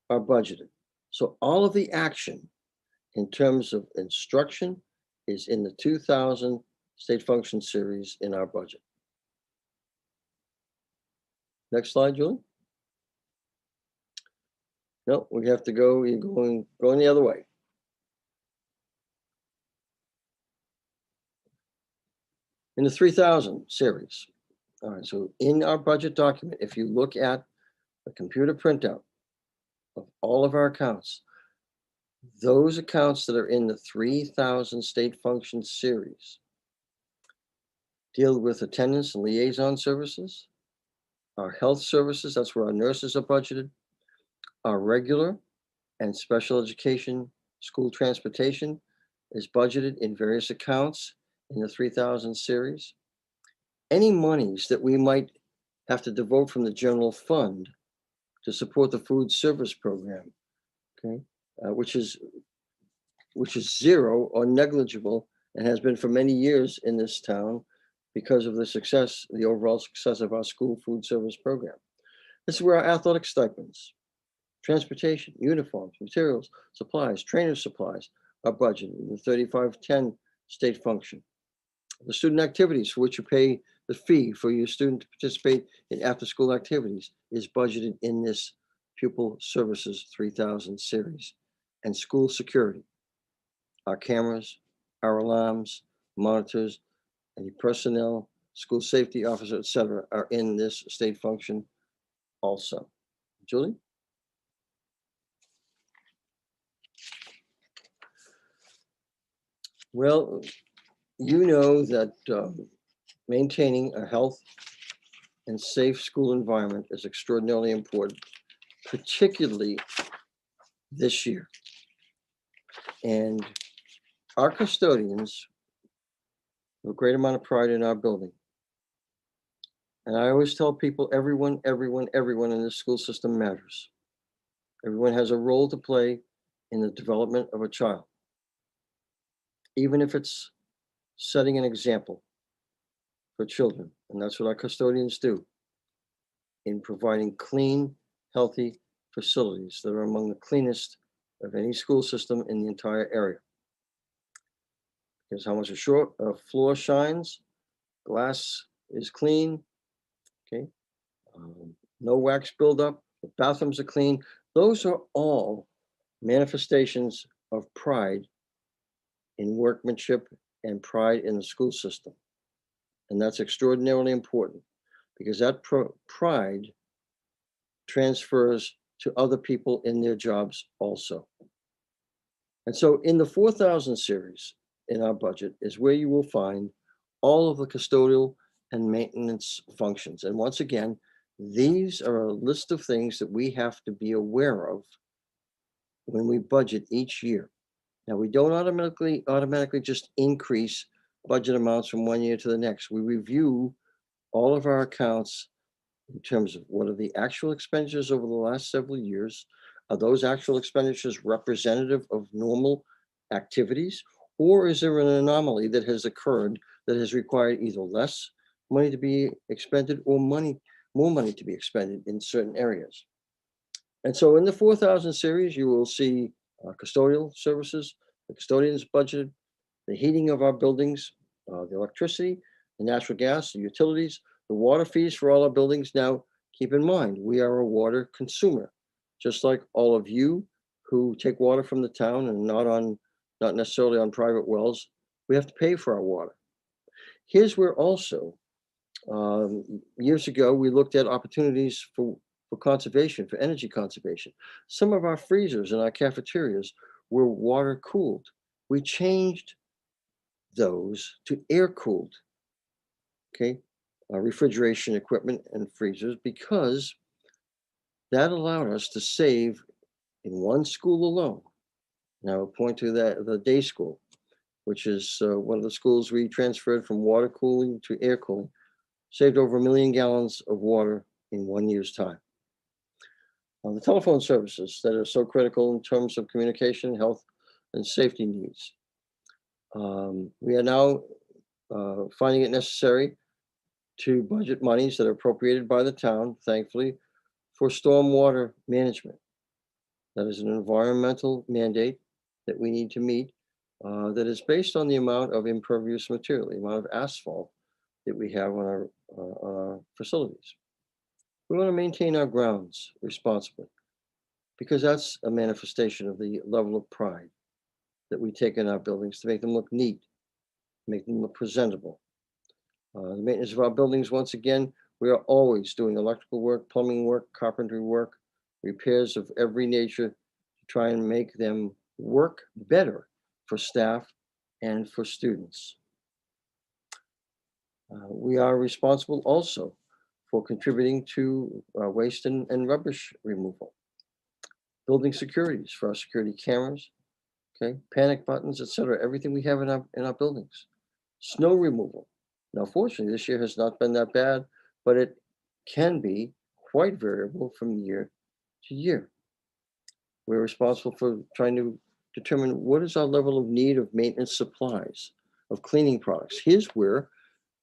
are budgeted. So all of the action in terms of instruction is in the 2000 state function series in our budget. Next slide, Julie. No, we have to go, you're going the other way. In the 3000 series. All right, so in our budget document, if you look at the computer printout of all of our accounts, those accounts that are in the 3000 state function series deal with attendance and liaison services, our health services, that's where our nurses are budgeted, our regular and special education school transportation is budgeted in various accounts in the 3,000 series. Any monies that we might have to devote from the general fund to support the food service program, okay, which is zero or negligible and has been for many years in this town because of the success, the overall success of our school food service program. This is where our athletic stipends, transportation, uniforms, materials, supplies, trainer supplies are budgeted in the 3510 state function. The student activities for which you pay the fee for your student to participate in after-school activities is budgeted in this pupil services 3000 series. And school security, our cameras, our alarms, monitors, any personnel, school safety officer, etc., are in this state function also. Julie? Well, you know that maintaining a health and safe school environment is extraordinarily important, particularly this year. And our custodians have a great amount of pride in our building. And I always tell people, everyone in this school system matters. Everyone has a role to play in the development of a child, even if it's setting an example for children. And that's what our custodians do in providing clean, healthy facilities that are among the cleanest of any school system in the entire area. Here's how much a floor shines, glass is clean, okay? No wax buildup, the bathrooms are clean. Those are all manifestations of pride in workmanship and pride in the school system. And that's extraordinarily important because that pride transfers to other people in their jobs also. And so in the 4000 series in our budget is where you will find all of the custodial and maintenance functions. And once again, these are a list of things that we have to be aware of when we budget each year. Now, we don't automatically just increase budget amounts from one year to the next. We review all of our accounts in terms of what are the actual expenditures over the last several years. Are those actual expenditures representative of normal activities? Or is there an anomaly that has occurred that has required either less money to be expended or more money to be expended in certain areas? And so in the 4000 series, you will see custodial services, the custodians budgeted, the heating of our buildings, the electricity, the natural gas, the utilities, the water fees for all our buildings. Now, keep in mind, we are a water consumer, just like all of you who take water from the town and not necessarily on private wells. We have to pay for our water. Here's where also, years ago, we looked at opportunities for conservation, for energy conservation. Some of our freezers in our cafeterias were water cooled. We changed those to air cooled, okay, refrigeration equipment and freezers, because that allowed us to save in one school alone. Now I'll point to that, the day school, which is one of the schools we transferred from water cooling to air cooling, saved over 1 million gallons of water in 1 year's time. The telephone services that are so critical in terms of communication, health, and safety needs. We are now finding it necessary to budget monies that are appropriated by the town, thankfully, for stormwater management. That is an environmental mandate that we need to meet that is based on the amount of impervious material, the amount of asphalt that we have on our facilities. We want to maintain our grounds responsibly because that's a manifestation of the level of pride that we take in our buildings to make them look neat, make them look presentable. The maintenance of our buildings, once again, we are always doing electrical work, plumbing work, carpentry work, repairs of every nature to try and make them work better for staff and for students. We are responsible also for contributing to waste and rubbish removal. Building securities for our security cameras, okay, panic buttons, etc. Everything we have in our buildings. Snow removal. Now, fortunately, this year has not been that bad, but it can be quite variable from year to year. We're responsible for trying to determine what is our level of need of maintenance supplies, of cleaning products. Here's where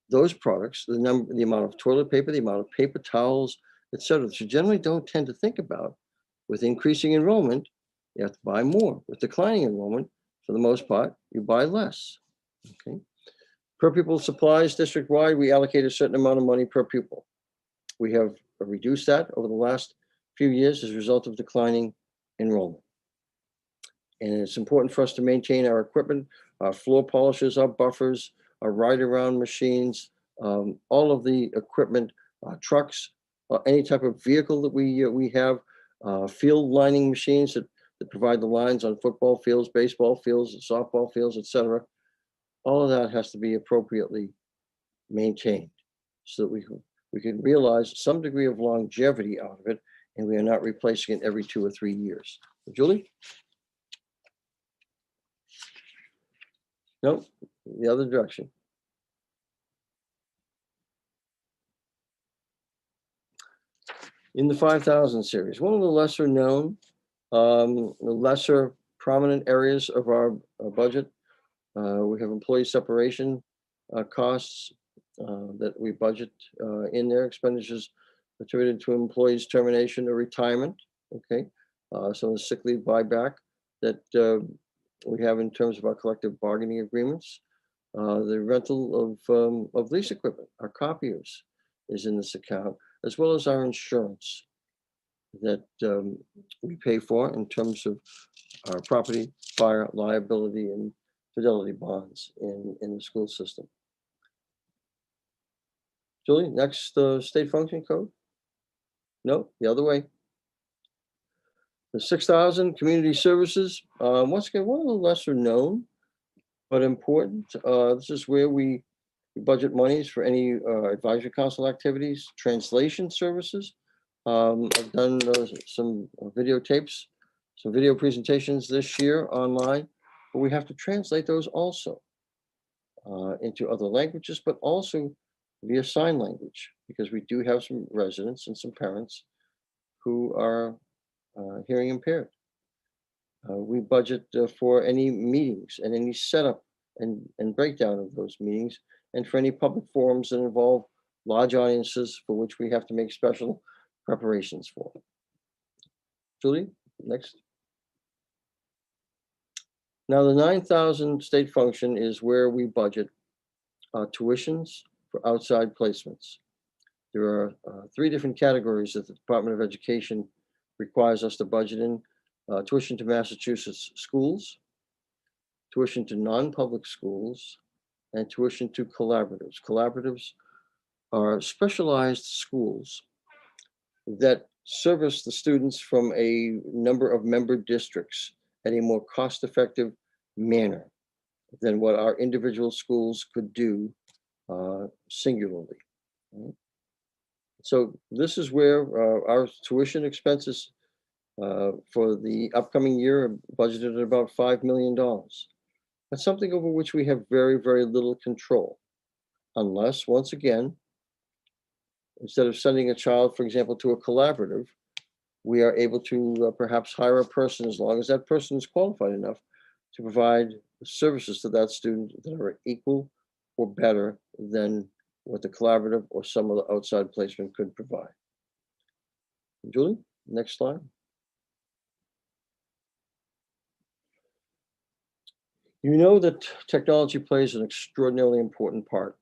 those products, the amount of toilet paper, the amount of paper towels, etc., that you generally don't tend to think about. With increasing enrollment, you have to buy more. With declining enrollment, for the most part, you buy less. Okay. Per pupil supplies district-wide, we allocate a certain amount of money per pupil. We have reduced that over the last few years as a result of declining enrollment. And it's important for us to maintain our equipment, our floor polishers, our buffers, our ride-around machines, all of the equipment, trucks, any type of vehicle that we have, field lining machines that provide the lines on football fields, baseball fields, softball fields, etc. All of that has to be appropriately maintained so that we can realize some degree of longevity out of it, and we are not replacing it every 2 or 3 years. Julie? No, the other direction. In the 5000 series, one of the lesser known, the lesser prominent areas of our budget, we have employee separation costs that we budget in their expenditures attributed to employees' termination or retirement. Okay, some of the sick leave buyback that we have in terms of our collective bargaining agreements. The rental of lease equipment, our copiers, is in this account, as well as our insurance that we pay for in terms of our property, fire, liability, and fidelity bonds in the school system. Julie, next state function code? No, the other way. The 6,000 community services, once again, one of the lesser known, but important. This is where we budget monies for any advisory council activities, translation services. I've done some videotapes, some video presentations this year online, but we have to translate those also into other languages, but also via sign language, because we do have some residents and some parents who are hearing impaired. We budget for any meetings and any setup and breakdown of those meetings, and for any public forums that involve large audiences for which we have to make special preparations for. Julie, next. Now, the 9,000 state function is where we budget tuitions for outside placements. There are 3 different categories that the Department of Education requires us to budget in: tuition to Massachusetts schools, tuition to non-public schools, and tuition to collaboratives. Collaboratives are specialized schools that service the students from a number of member districts at a more cost-effective manner than what our individual schools could do singularly. Right? So this is where our tuition expenses for the upcoming year are budgeted at about $5 million. That's something over which we have very, very little control, unless, once again, instead of sending a child, for example, to a collaborative, we are able to perhaps hire a person, as long as that person is qualified enough, to provide services to that student that are equal or better than what the collaborative or some other outside placement could provide. Julie, next slide. You know that technology plays an extraordinarily important part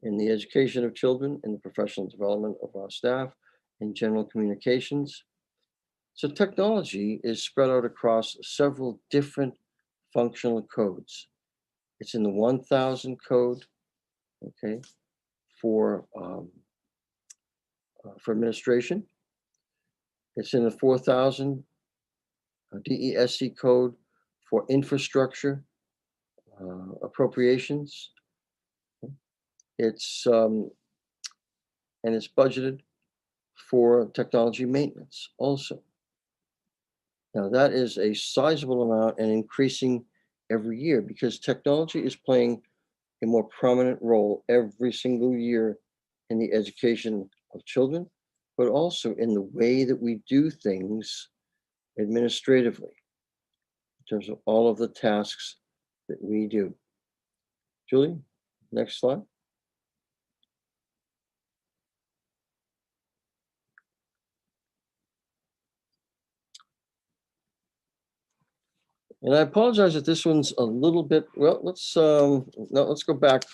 in the education of children, in the professional development of our staff, in general communications. So technology is spread out across several different functional codes. It's in the 1000 code, okay, for administration. It's in the 4000 DESC code for infrastructure appropriations. It's and it's budgeted for technology maintenance also. Now that is a sizable amount and increasing every year because technology is playing a more prominent role every single year in the education of children, but also in the way that we do things administratively in terms of all of the tasks that we do. Julie, next slide. And I apologize that this one's a little bit, well, let's no, let's go back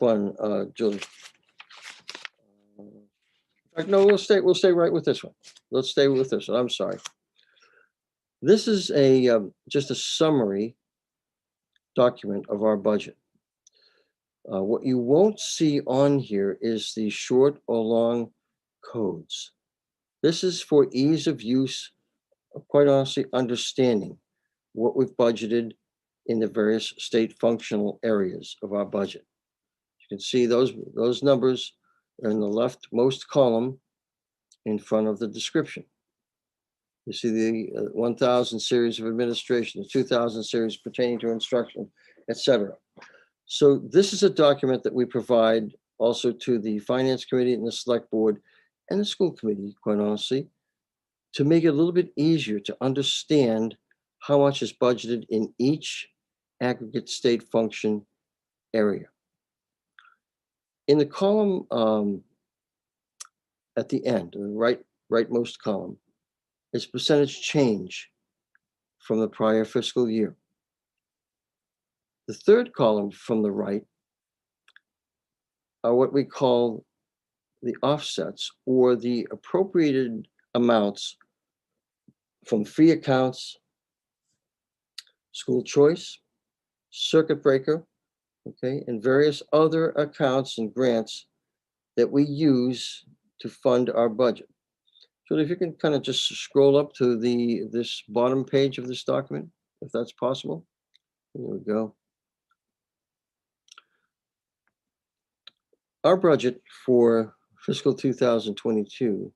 one, Julie. In fact, no, we'll stay right with this one. Let's stay with this one. I'm sorry. This is a just a summary document of our budget. What you won't see on here is the short or long codes. This is for ease of use, quite honestly, understanding what we've budgeted in the various state functional areas of our budget. You can see those numbers are in the leftmost column in front of the description. You see the 1000 series of administration, the 2000 series pertaining to instruction, etc. So this is a document that we provide also to the Finance Committee and the Select Board and the School Committee, quite honestly, to make it a little bit easier to understand how much is budgeted in each aggregate state function area. In the column at the end, the rightmost column, is percentage change from the prior fiscal year. The third column from the right are what we call the offsets or the appropriated amounts from fee accounts, school choice, circuit breaker, okay, and various other accounts and grants that we use to fund our budget. So if you can kind of just scroll up to this bottom page of this document, if that's possible. There we go. Our budget for fiscal 2022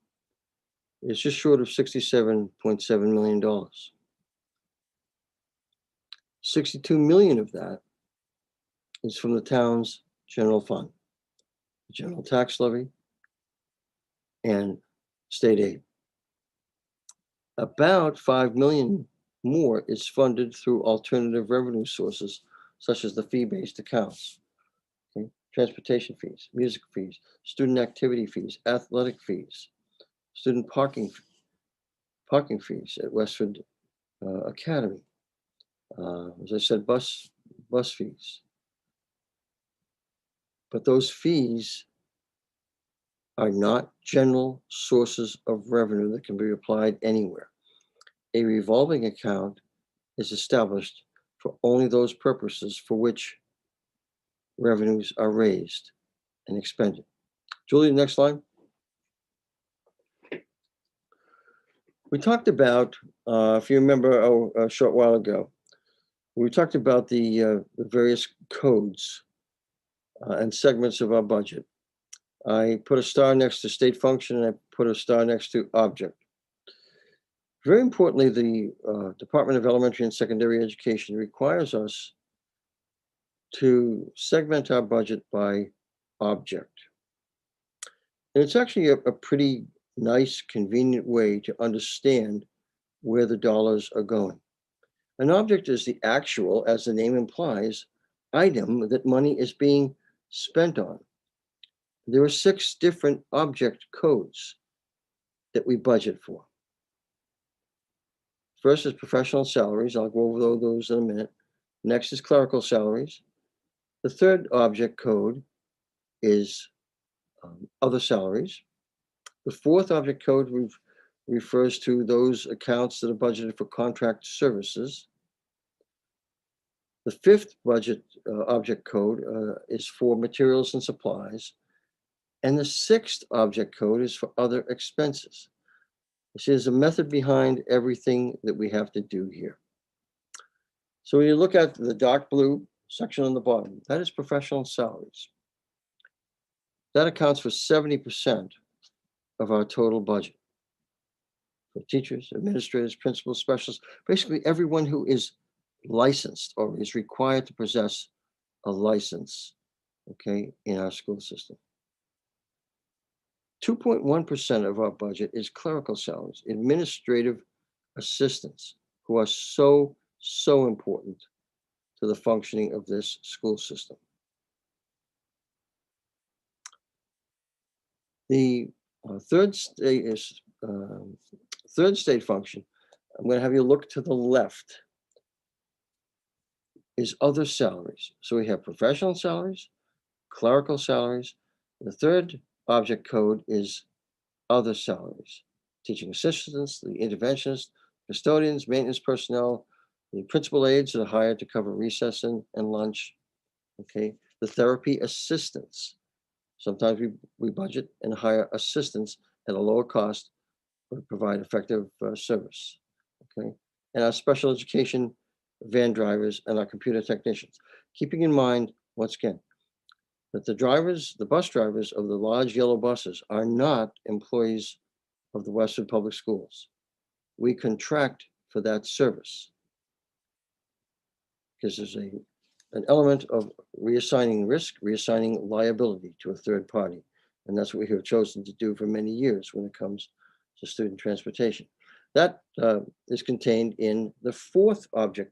is just short of $67.7 million. 62 million of that is from the town's general fund, general tax levy, and state aid. About 5 million more is funded through alternative revenue sources, such as the fee-based accounts, okay? Transportation fees, music fees, student activity fees, athletic fees, student parking fees at Westford Academy. As I said, bus fees. But those fees are not general sources of revenue that can be applied anywhere. A revolving account is established for only those purposes for which revenues are raised and expended. Julie, next slide. We talked about, if you remember a short while ago, we talked about the various codes and segments of our budget. I put a star next to state function and I put a star next to object. Very importantly, the Department of Elementary and Secondary Education requires us to segment our budget by object. And it's actually a pretty nice, convenient way to understand where the dollars are going. An object is the actual, as the name implies, item that money is being spent on. There are 6 different object codes that we budget for. First is professional salaries. I'll go over those in a minute. Next is clerical salaries. The third object code is other salaries. The fourth object code refers to those accounts that are budgeted for contract services. The fifth budget object code is for materials and supplies. And the sixth object code is for other expenses. This is a method behind everything that we have to do here. So when you look at the dark blue section on the bottom, that is professional salaries. That accounts for 70% of our total budget. For teachers, administrators, principals, specialists, basically everyone who is licensed or is required to possess a license, okay, in our school system. 2.1% of our budget is clerical salaries, administrative assistants, who are so important to the functioning of this school system. The third state function, I'm going to have you look to the left, is other salaries. So we have professional salaries, clerical salaries. The third object code is other salaries. Teaching assistants, the interventionists, custodians, maintenance personnel, the principal aides that are hired to cover recess and lunch. Okay, the therapy assistants. Sometimes we budget and hire assistants at a lower cost to provide effective service. Okay, and our special education van drivers and our computer technicians. Keeping in mind, once again, that the bus drivers of the large yellow buses are not employees of the Westford Public Schools. We contract for that service because there's an element of reassigning risk, reassigning liability to a third party. And that's what we have chosen to do for many years when it comes to student transportation. That is contained in the fourth object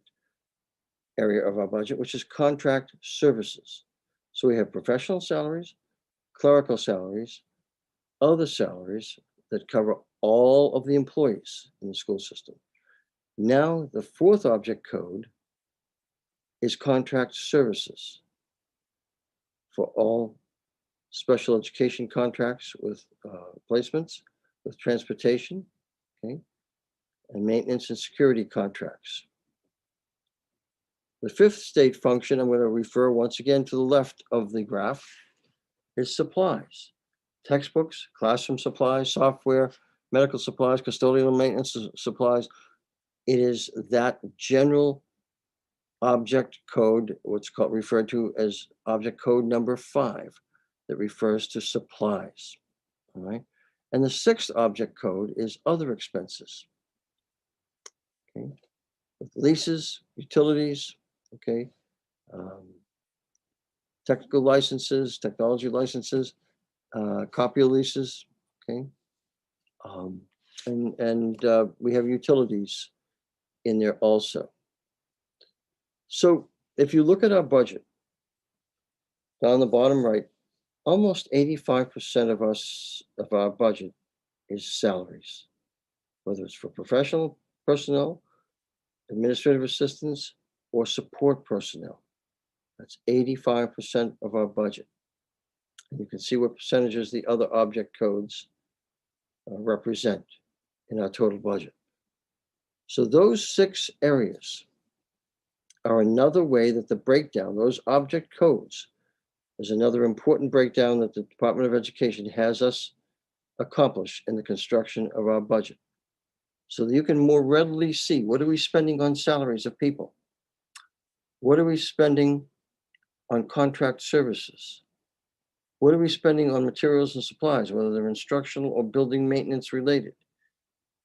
area of our budget, which is contract services. So we have professional salaries, clerical salaries, other salaries that cover all of the employees in the school system. Now, the fourth object code is contract services for all special education contracts with placements, with transportation, okay, and maintenance and security contracts. The fifth state function, I'm going to refer once again to the left of the graph, is supplies. Textbooks, classroom supplies, software, medical supplies, custodial and maintenance supplies. It is that general object code, what's referred to as object code number 5, that refers to supplies. All right. And the sixth object code is other expenses. Okay. With leases, utilities, okay, technical licenses, technology licenses, copier leases, okay, and we have utilities in there also. So if you look at our budget, down the bottom right, almost 85% of our budget is salaries, whether it's for professional personnel, administrative assistants, or support personnel. That's 85% of our budget. And you can see what percentages the other object codes represent in our total budget. So those 6 areas are another way that the breakdown, those object codes, is another important breakdown that the Department of Education has us accomplish in the construction of our budget. So that you can more readily see, what are we spending on salaries of people? What are we spending on contract services? What are we spending on materials and supplies, whether they're instructional or building maintenance related?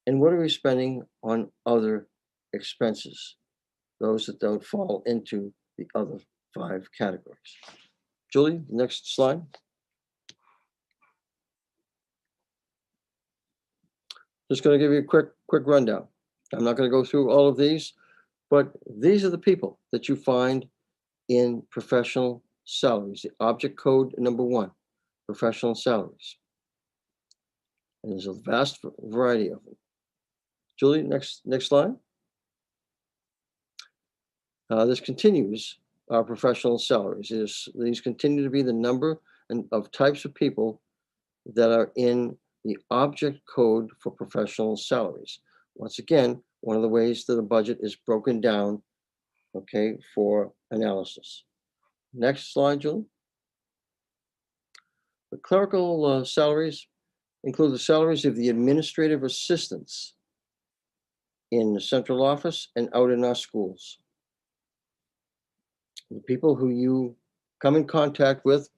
And what are we spending on other expenses, those that don't fall into the other 5 categories? Julie, next slide. Just going to give you a quick rundown. I'm not going to go through all of these, but these are the people that you find in professional salaries, the object code number 1, professional salaries. And there's a vast variety of them. Julie, next slide. This continues our professional salaries. These continue to be the number of types of people that are in the object code for professional salaries. Once again, one of the ways that the budget is broken down, okay, for analysis. Next slide, Julie. The clerical salaries include the salaries of the administrative assistants in the central office and out in our schools. The people who you come in contact with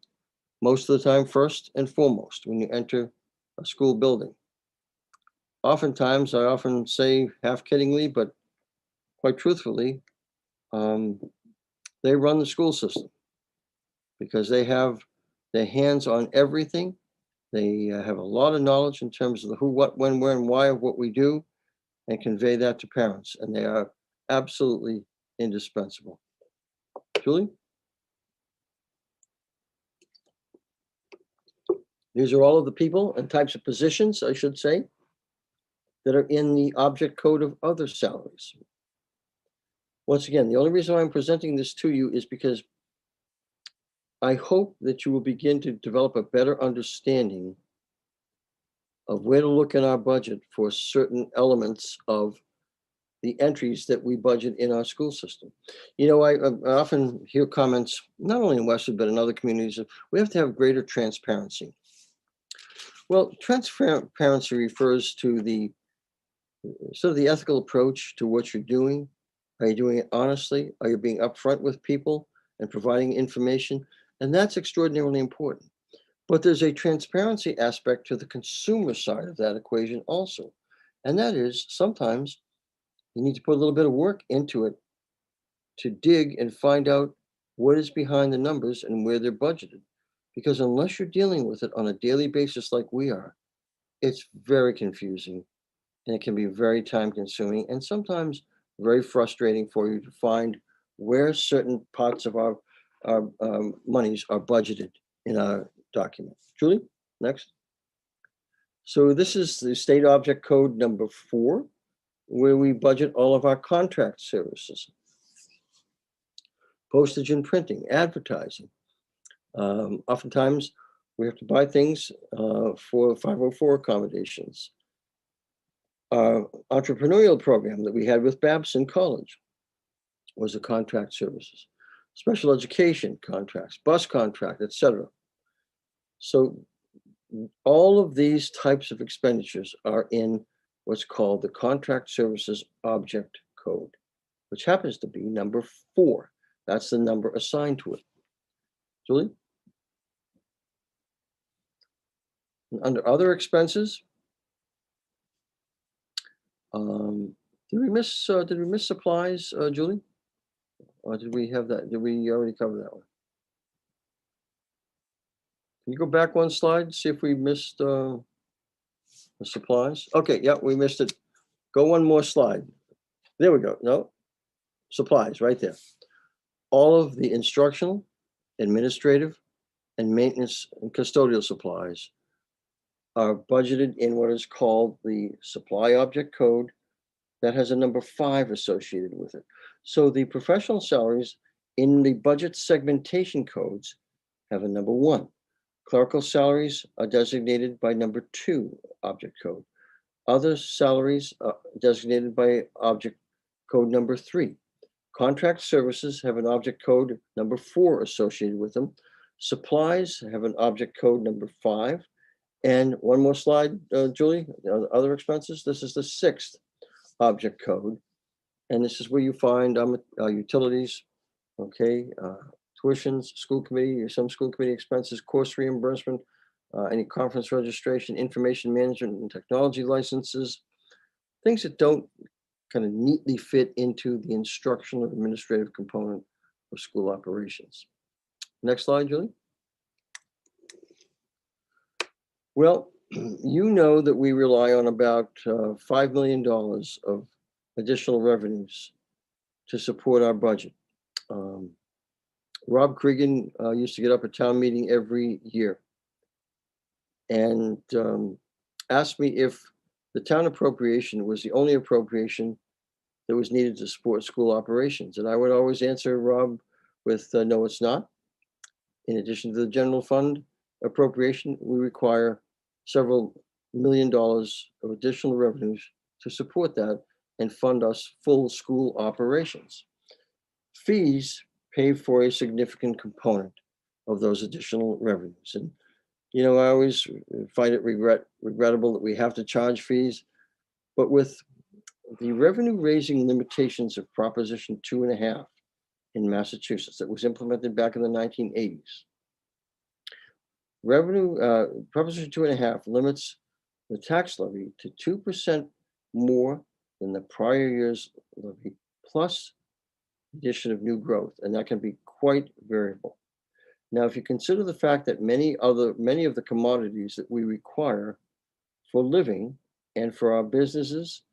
most of the time, first and foremost, when you enter a school building. Oftentimes, I often say half kiddingly, but quite truthfully, they run the school system because they have their hands on everything. They have a lot of knowledge in terms of the who, what, when, where, and why of what we do, and convey that to parents. And they are absolutely indispensable. Julie? These are all of the people and types of positions, I should say, that are in the object code of other salaries. Once again, the only reason I'm presenting this to you is because I hope that you will begin to develop a better understanding of where to look in our budget for certain elements of the entries that we budget in our school system. You know, I often hear comments, not only in Westford, but in other communities, we have to have greater transparency. Well, transparency refers to the sort of the ethical approach to what you're doing. Are you doing it honestly? Are you being upfront with people and providing information? And that's extraordinarily important. But there's a transparency aspect to the consumer side of that equation also. And that is sometimes you need to put a little bit of work into it to dig and find out what is behind the numbers and where they're budgeted. Because unless you're dealing with it on a daily basis like we are, it's very confusing and it can be very time consuming and sometimes very frustrating for you to find where certain parts of our monies are budgeted in our document. Julie, next. So this is the state object code number 4, where we budget all of our contract services. Postage and printing, advertising. Oftentimes we have to buy things for 504 accommodations. Our entrepreneurial program that we had with Babson College was a contract services. Special education contracts, bus contract, etc. So all of these types of expenditures are in what's called the contract services object code, which happens to be number 4. That's the number assigned to it. Julie? And under other expenses, did we miss supplies, Julie? Or did we have that? Did we already cover that one? Can you go back one slide, see if we missed the supplies? Okay, yeah, we missed it. Go one more slide. There we go. No, supplies right there. All of the instructional, administrative, and maintenance and custodial supplies are budgeted in what is called the supply object code that has a number 5 associated with it. So the professional salaries in the budget segmentation codes have a number 1. Clerical salaries are designated by number 2 object code. Other salaries are designated by object code number 3. Contract services have an object code number 4 associated with them. Supplies have an object code number 5. And one more slide, Julie, other expenses. This is the 6th object code. And this is where you find utilities, okay, tuitions, school committee, some school committee expenses, course reimbursement, any conference registration, information management and technology licenses, things that don't kind of neatly fit into the instructional and administrative component of school operations. Next slide, Julie. Well, you know that we rely on about $5 million of additional revenues to support our budget. Rob Cregan used to get up at town meeting every year and asked me if the town appropriation was the only appropriation that was needed to support school operations. And I would always answer Rob with, no, it's not. In addition to the general fund appropriation, we require several $1 million of additional revenues to support that and fund us full school operations. Fees pay for a significant component of those additional revenues. And, you know, I always find it regrettable that we have to charge fees, but with the revenue raising limitations of Proposition 2.5 in Massachusetts. It was implemented back in the 1980s. Revenue, Proposition 2.5 limits the tax levy to 2% more than the prior year's levy, plus addition of new growth, and that can be quite variable. Now, if you consider the fact that many of the commodities that we require for living and for our businesses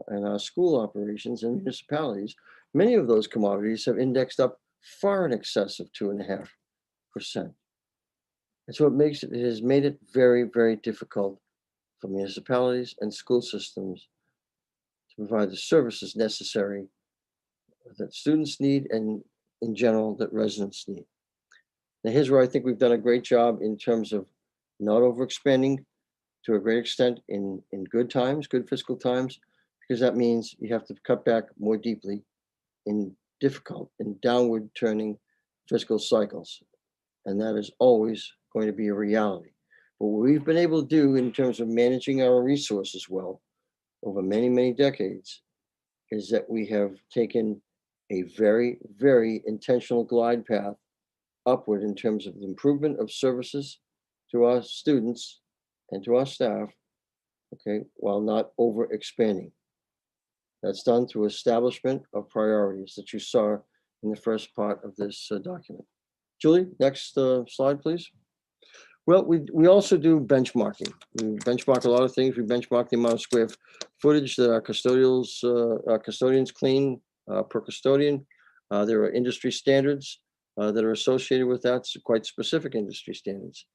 and our school operations and municipalities, many of those commodities have indexed up far in excess of 2.5%. And so it has made it very, very difficult for municipalities and school systems to provide the services necessary that students need and in general that residents need. Now, here's where I think we've done a great job in terms of not overexpanding to a great extent in good times, good fiscal times, because that means you have to cut back more deeply in difficult and downward turning fiscal cycles. And that is always going to be a reality. But what we've been able to do in terms of managing our resources well over many, many decades is that we have taken a very, very intentional glide path upward in terms of the improvement of services to our students and to our staff, okay, while not over expanding. That's done through establishment of priorities that you saw in the first part of this document. Julie, next slide, please. Well, we also do benchmarking. We benchmark a lot of things. We benchmark the amount of square footage that our custodians clean per custodian. There are industry standards that are associated with that, quite specific industry standards.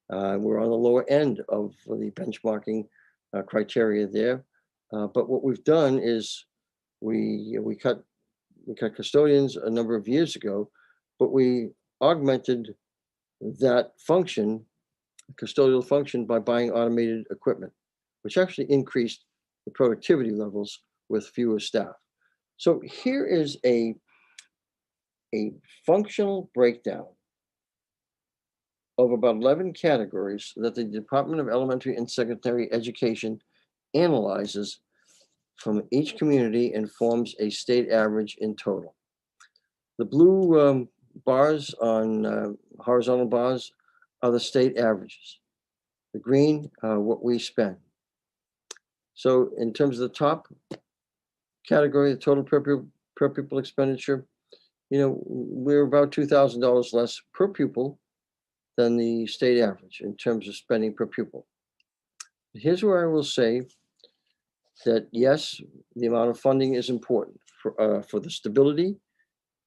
We're on the lower end of the benchmarking criteria there. But what we've done is we cut custodians a number of years ago, but we augmented that function, custodial function, by buying automated equipment, which actually increased the productivity levels with fewer staff. So here is a functional breakdown of about 11 categories that the Department of Elementary and Secondary Education analyzes from each community and forms a state average in total. The blue bars on horizontal bars are the state averages. The green, what we spend. So in terms of the top category, the total per pupil expenditure, we're about $2,000 less per pupil than the state average in terms of spending per pupil. Here's where I will say that yes, the amount of funding is important for the stability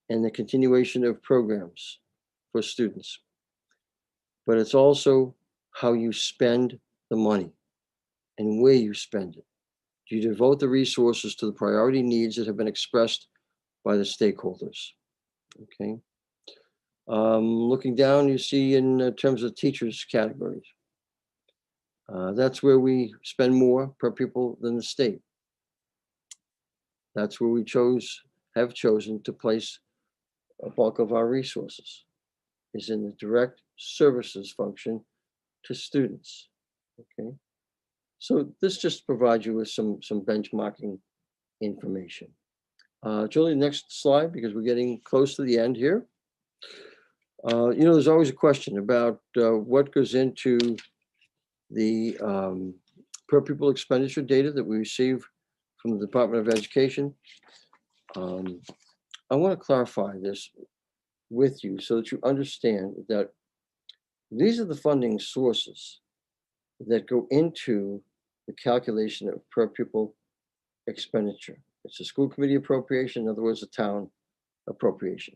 and the continuation of programs for students. But it's also how you spend the money and where you spend it. Do you devote the resources to the priority needs that have been expressed by the stakeholders? Okay. Looking down, you see in terms of teachers categories. That's where we spend more per pupil than the state. That's where we have chosen to place a bulk of our resources, is in the direct services function to students. Okay. So this just provides you with some benchmarking information. Julie, next slide, because we're getting close to the end here. There's always a question about what goes into the per pupil expenditure data that we receive from the Department of Education. I want to clarify this with you so that you understand that these are the funding sources that go into the calculation of per pupil expenditure. It's a school committee appropriation, in other words, a town appropriation.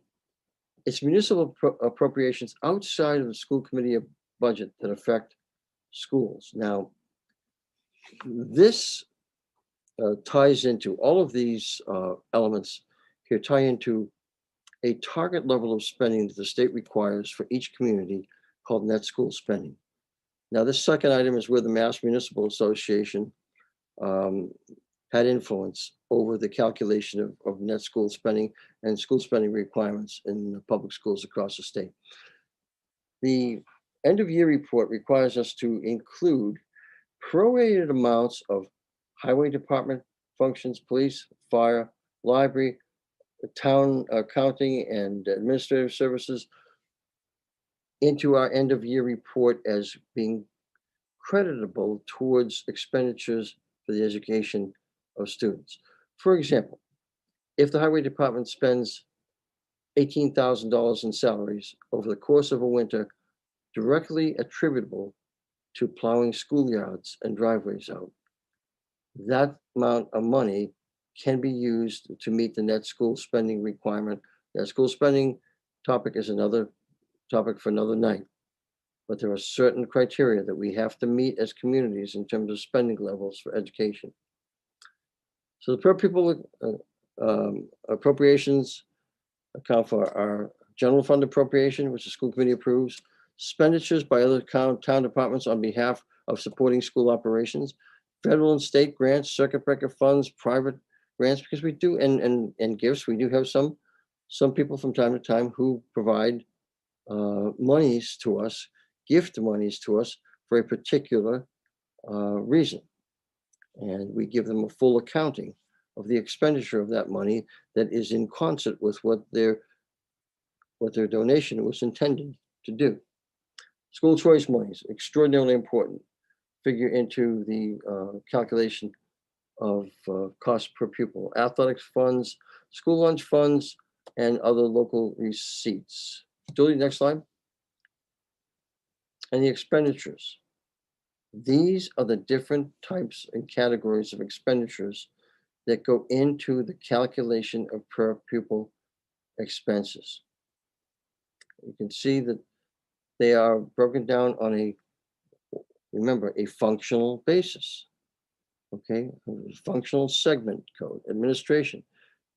It's municipal appropriations outside of the school committee budget that affect schools. Now, this ties into all of these elements here, tie into a target level of spending that the state requires for each community called net school spending. Now, this second item is where the Mass Municipal Association had influence over the calculation of net school spending and school spending requirements in the public schools across the state. The end of year report requires us to include prorated amounts of highway department functions, police, fire, library, town accounting and administrative services into our end of year report as being creditable towards expenditures for the education of students. For example, if the highway department spends $18,000 in salaries over the course of a winter directly attributable to plowing schoolyards and driveways out, that amount of money can be used to meet the net school spending requirement. That school spending topic is another topic for another night. But there are certain criteria that we have to meet as communities in terms of spending levels for education. So the per pupil appropriations account for our general fund appropriation, which the school committee approves, expenditures by other town departments on behalf of supporting school operations, federal and state grants, circuit breaker funds, private grants, because we do, and gifts. We do have some people from time to time who provide monies to us, gift monies to us for a particular reason. And we give them a full accounting of the expenditure of that money that is in concert with what their donation was intended to do. School choice monies, extraordinarily important, figure into the calculation of cost per pupil. Athletics funds, school lunch funds, and other local receipts. Julie, next slide. And the expenditures. These are the different types and categories of expenditures that go into the calculation of per pupil expenses. You can see that they are broken down on remember, a functional basis. Okay, functional segment code, administration,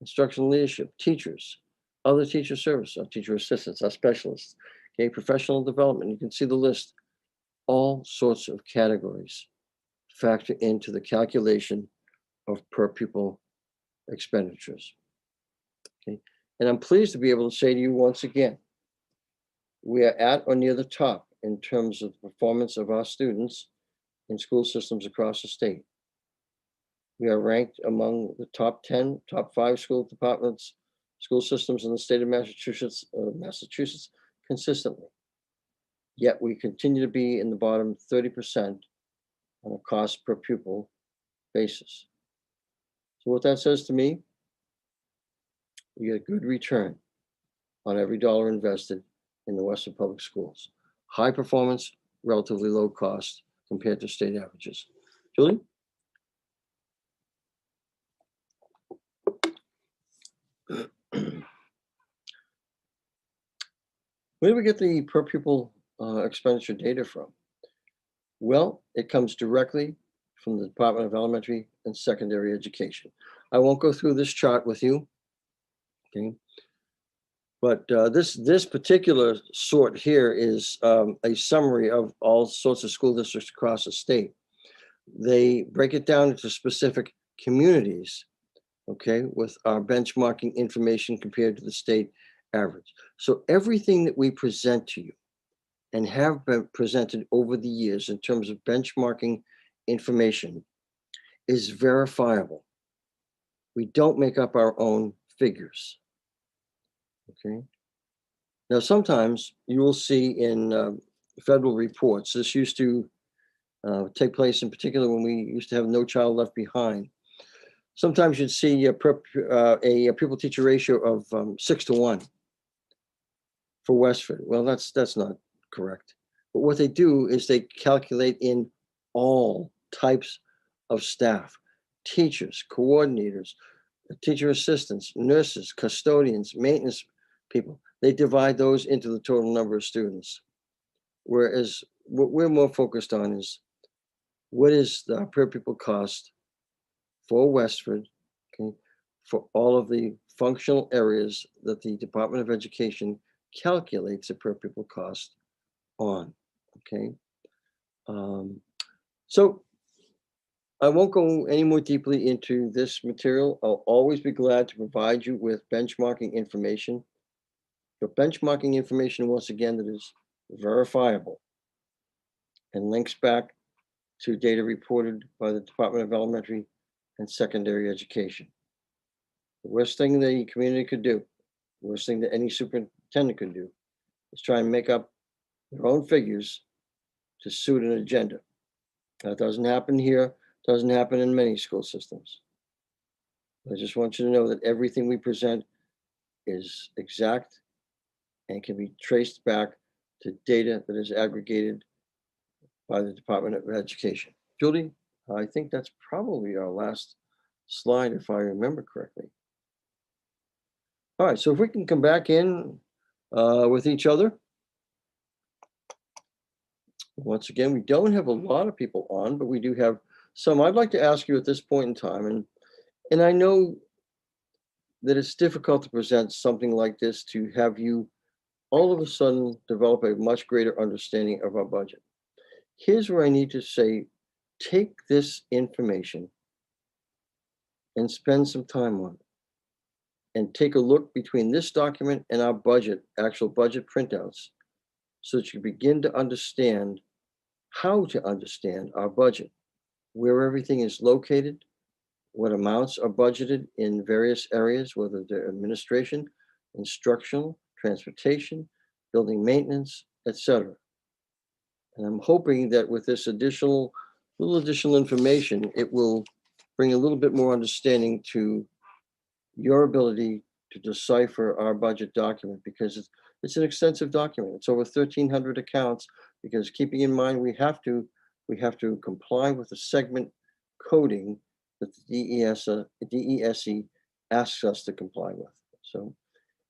instructional leadership, teachers, other teacher services, our teacher assistants, our specialists, okay, professional development. You can see the list. All sorts of categories factor into the calculation of per pupil expenditures. Okay, and I'm pleased to be able to say to you once again, we are at or near the top in terms of the performance of our students in school systems across the state. We are ranked among the top 10, top 5 school departments, school systems in the state of Massachusetts consistently. Yet we continue to be in the bottom 30% on a cost per pupil basis. So what that says to me, we get a good return on every dollar invested in the Westford Public Schools. High performance, relatively low cost compared to state averages. Julie? Where do we get the per pupil expenditure data from? Well, it comes directly from the Department of Elementary and Secondary Education. I won't go through this chart with you, okay? But this particular sort here is a summary of all sorts of school districts across the state. They break it down into specific communities, okay, with our benchmarking information compared to the state average. So everything that we present to you and have been presented over the years in terms of benchmarking information is verifiable. We don't make up our own figures. Okay. Now, sometimes you will see in federal reports, this used to take place in particular when we used to have No Child Left Behind. Sometimes you'd see a pupil teacher ratio of 6-to-1 for Westford. Well, that's not correct. But what they do is they calculate in all types of staff, teachers, coordinators, teacher assistants, nurses, custodians, maintenance people. They divide those into the total number of students. Whereas what we're more focused on is what is the per pupil cost for Westford, okay, for all of the functional areas that the Department of Education calculates a per pupil cost on, okay? So I won't go any more deeply into this material. I'll always be glad to provide you with benchmarking information. But benchmarking information, once again, that is verifiable and links back to data reported by the Department of Elementary and Secondary Education. The worst thing the community could do, the worst thing that any superintendent could do, is try and make up their own figures to suit an agenda. That doesn't happen here, doesn't happen in many school systems. I just want you to know that everything we present is exact and can be traced back to data that is aggregated by the Department of Education. Julie, I think that's probably our last slide, if I remember correctly. All right, so if we can come back in with each other. Once again, we don't have a lot of people on, but we do have some. I'd like to ask you at this point in time, and I know that it's difficult to present something like this to have you all of a sudden develop a much greater understanding of our budget. Here's where I need to say, take this information and spend some time on it. And take a look between this document and our budget, actual budget printouts, so that you begin to understand how to understand our budget, where everything is located, what amounts are budgeted in various areas, whether they're administration, instructional, transportation, building maintenance, etc. And I'm hoping that with this additional information, it will bring a little bit more understanding to your ability to decipher our budget document, because it's an extensive document. It's over 1,300 accounts, because keeping in mind we have to comply with the segment coding that the DESE asks us to comply with. So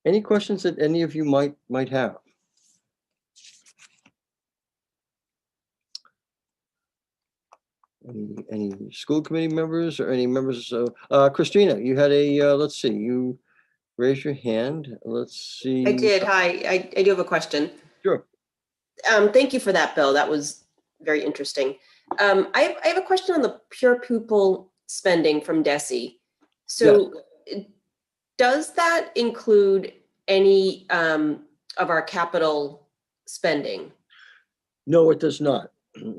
any questions that any of you might have? Any school committee members or any members of Christina, you had a let's see, you raise your hand. Let's see. I did. Hi, I do have a question. Sure. Thank you for that, Bill. That was very interesting. I have a question on the pure pupil spending from DESE. So does that include any of our capital spending? No, it does not.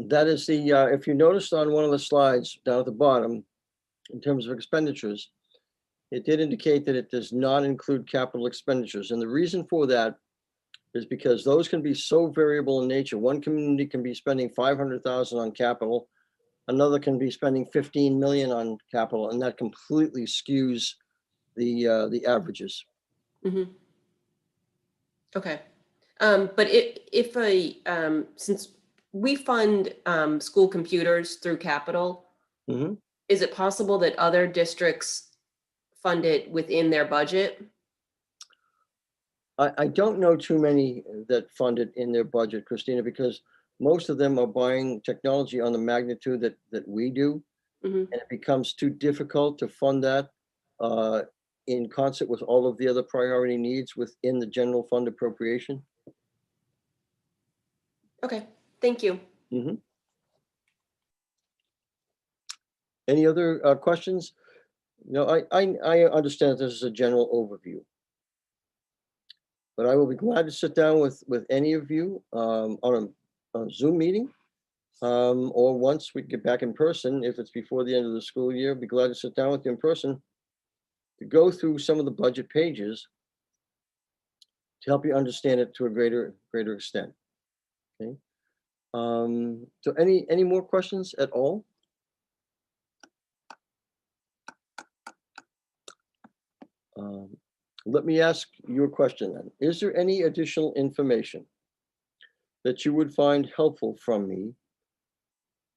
That is the, if you noticed on one of the slides down at the bottom, in terms of expenditures, it did indicate that it does not include capital expenditures. And the reason for that is because those can be so variable in nature. One community can be spending 500,000 on capital, another can be spending 15 million on capital, and that completely skews the averages. Mm-hmm. Okay, but if since we fund school computers through capital, Mm-hmm. is it possible that other districts fund it within their budget? I don't know too many that fund it in their budget, Christina, because most of them are buying technology on the magnitude that we do. Mm-hmm. And it becomes too difficult to fund that in concert with all of the other priority needs within the general fund appropriation. Okay, thank you. Mm-hmm. Any other questions? No, I understand this is a general overview, but I will be glad to sit down with any of you on a Zoom meeting, or once we get back in person, if it's before the end of the school year, be glad to sit down with you in person to go through some of the budget pages to help you understand it to a greater extent. Okay. So any more questions at all? Let me ask you a question then. Is there any additional information that you would find helpful from me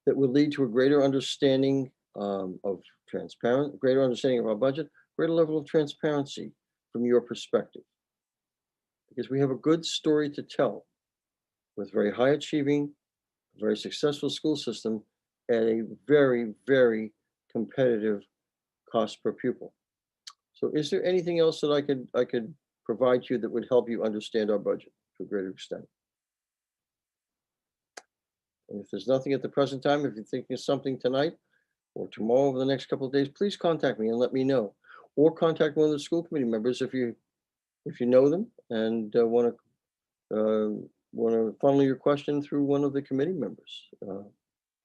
that would lead to a greater understanding of greater understanding of our budget, greater level of transparency from your perspective? Because we have a good story to tell with very high achieving, very successful school system at a very, very competitive cost per pupil. So is there anything else that I could provide you that would help you understand our budget to a greater extent? And if there's nothing at the present time, if you're thinking of something tonight or tomorrow over the next couple of days, please contact me and let me know. Or contact one of the school committee members if you know them and want to funnel your question through one of the committee members.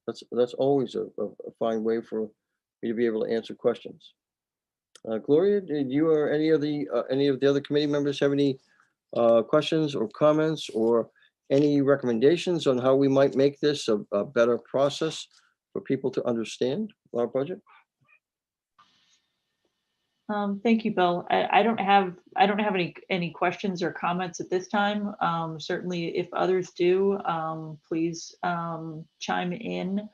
That's always a fine way for me to be able to answer questions. Gloria, did you or any of the other committee members have any questions or comments or any recommendations on how we might make this a better process for people to understand our budget? Thank you, Bill. I don't have any questions or comments at this time. Certainly, if others do, please chime in.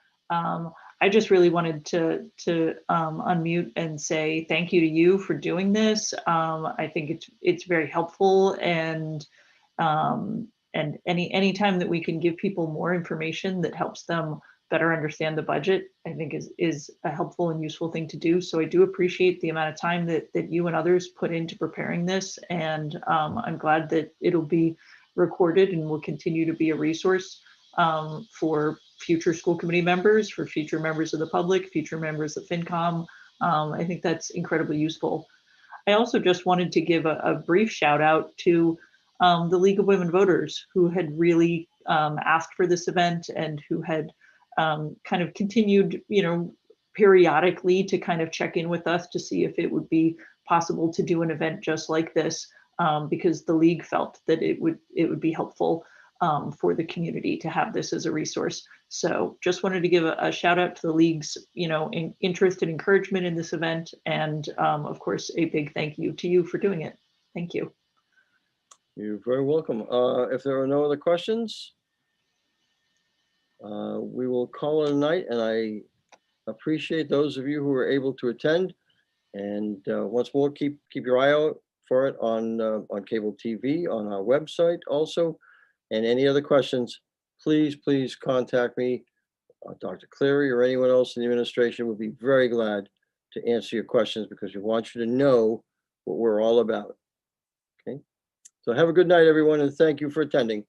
I just really wanted to unmute and say thank you to you for doing this. I think it's very helpful, and any time that we can give people more information that helps them better understand the budget, I think is a helpful and useful thing to do. So I do appreciate the amount of time that you and others put into preparing this. And I'm glad that it'll be recorded and will continue to be a resource for future school committee members, for future members of the public, future members of FinCom. I think that's incredibly useful. I also just wanted to give a brief shout out to the League of Women Voters, who had really asked for this event and who had kind of continued, periodically to kind of check in with us to see if it would be possible to do an event just like this, because the league felt that it would be helpful for the community to have this as a resource. So just wanted to give a shout out to the league's, interest and encouragement in this event, and of course a big thank you to you for doing it. Thank you. You're very welcome. If there are no other questions, we will call it a night, and I appreciate those of you who were able to attend. And once more, keep your eye out for it on cable TV, on our website also. And any other questions, please contact me, Dr. Cleary, or anyone else in the administration. Would be very glad to answer your questions, because we want you to know what we're all about. Okay, so have a good night, everyone, and thank you for attending.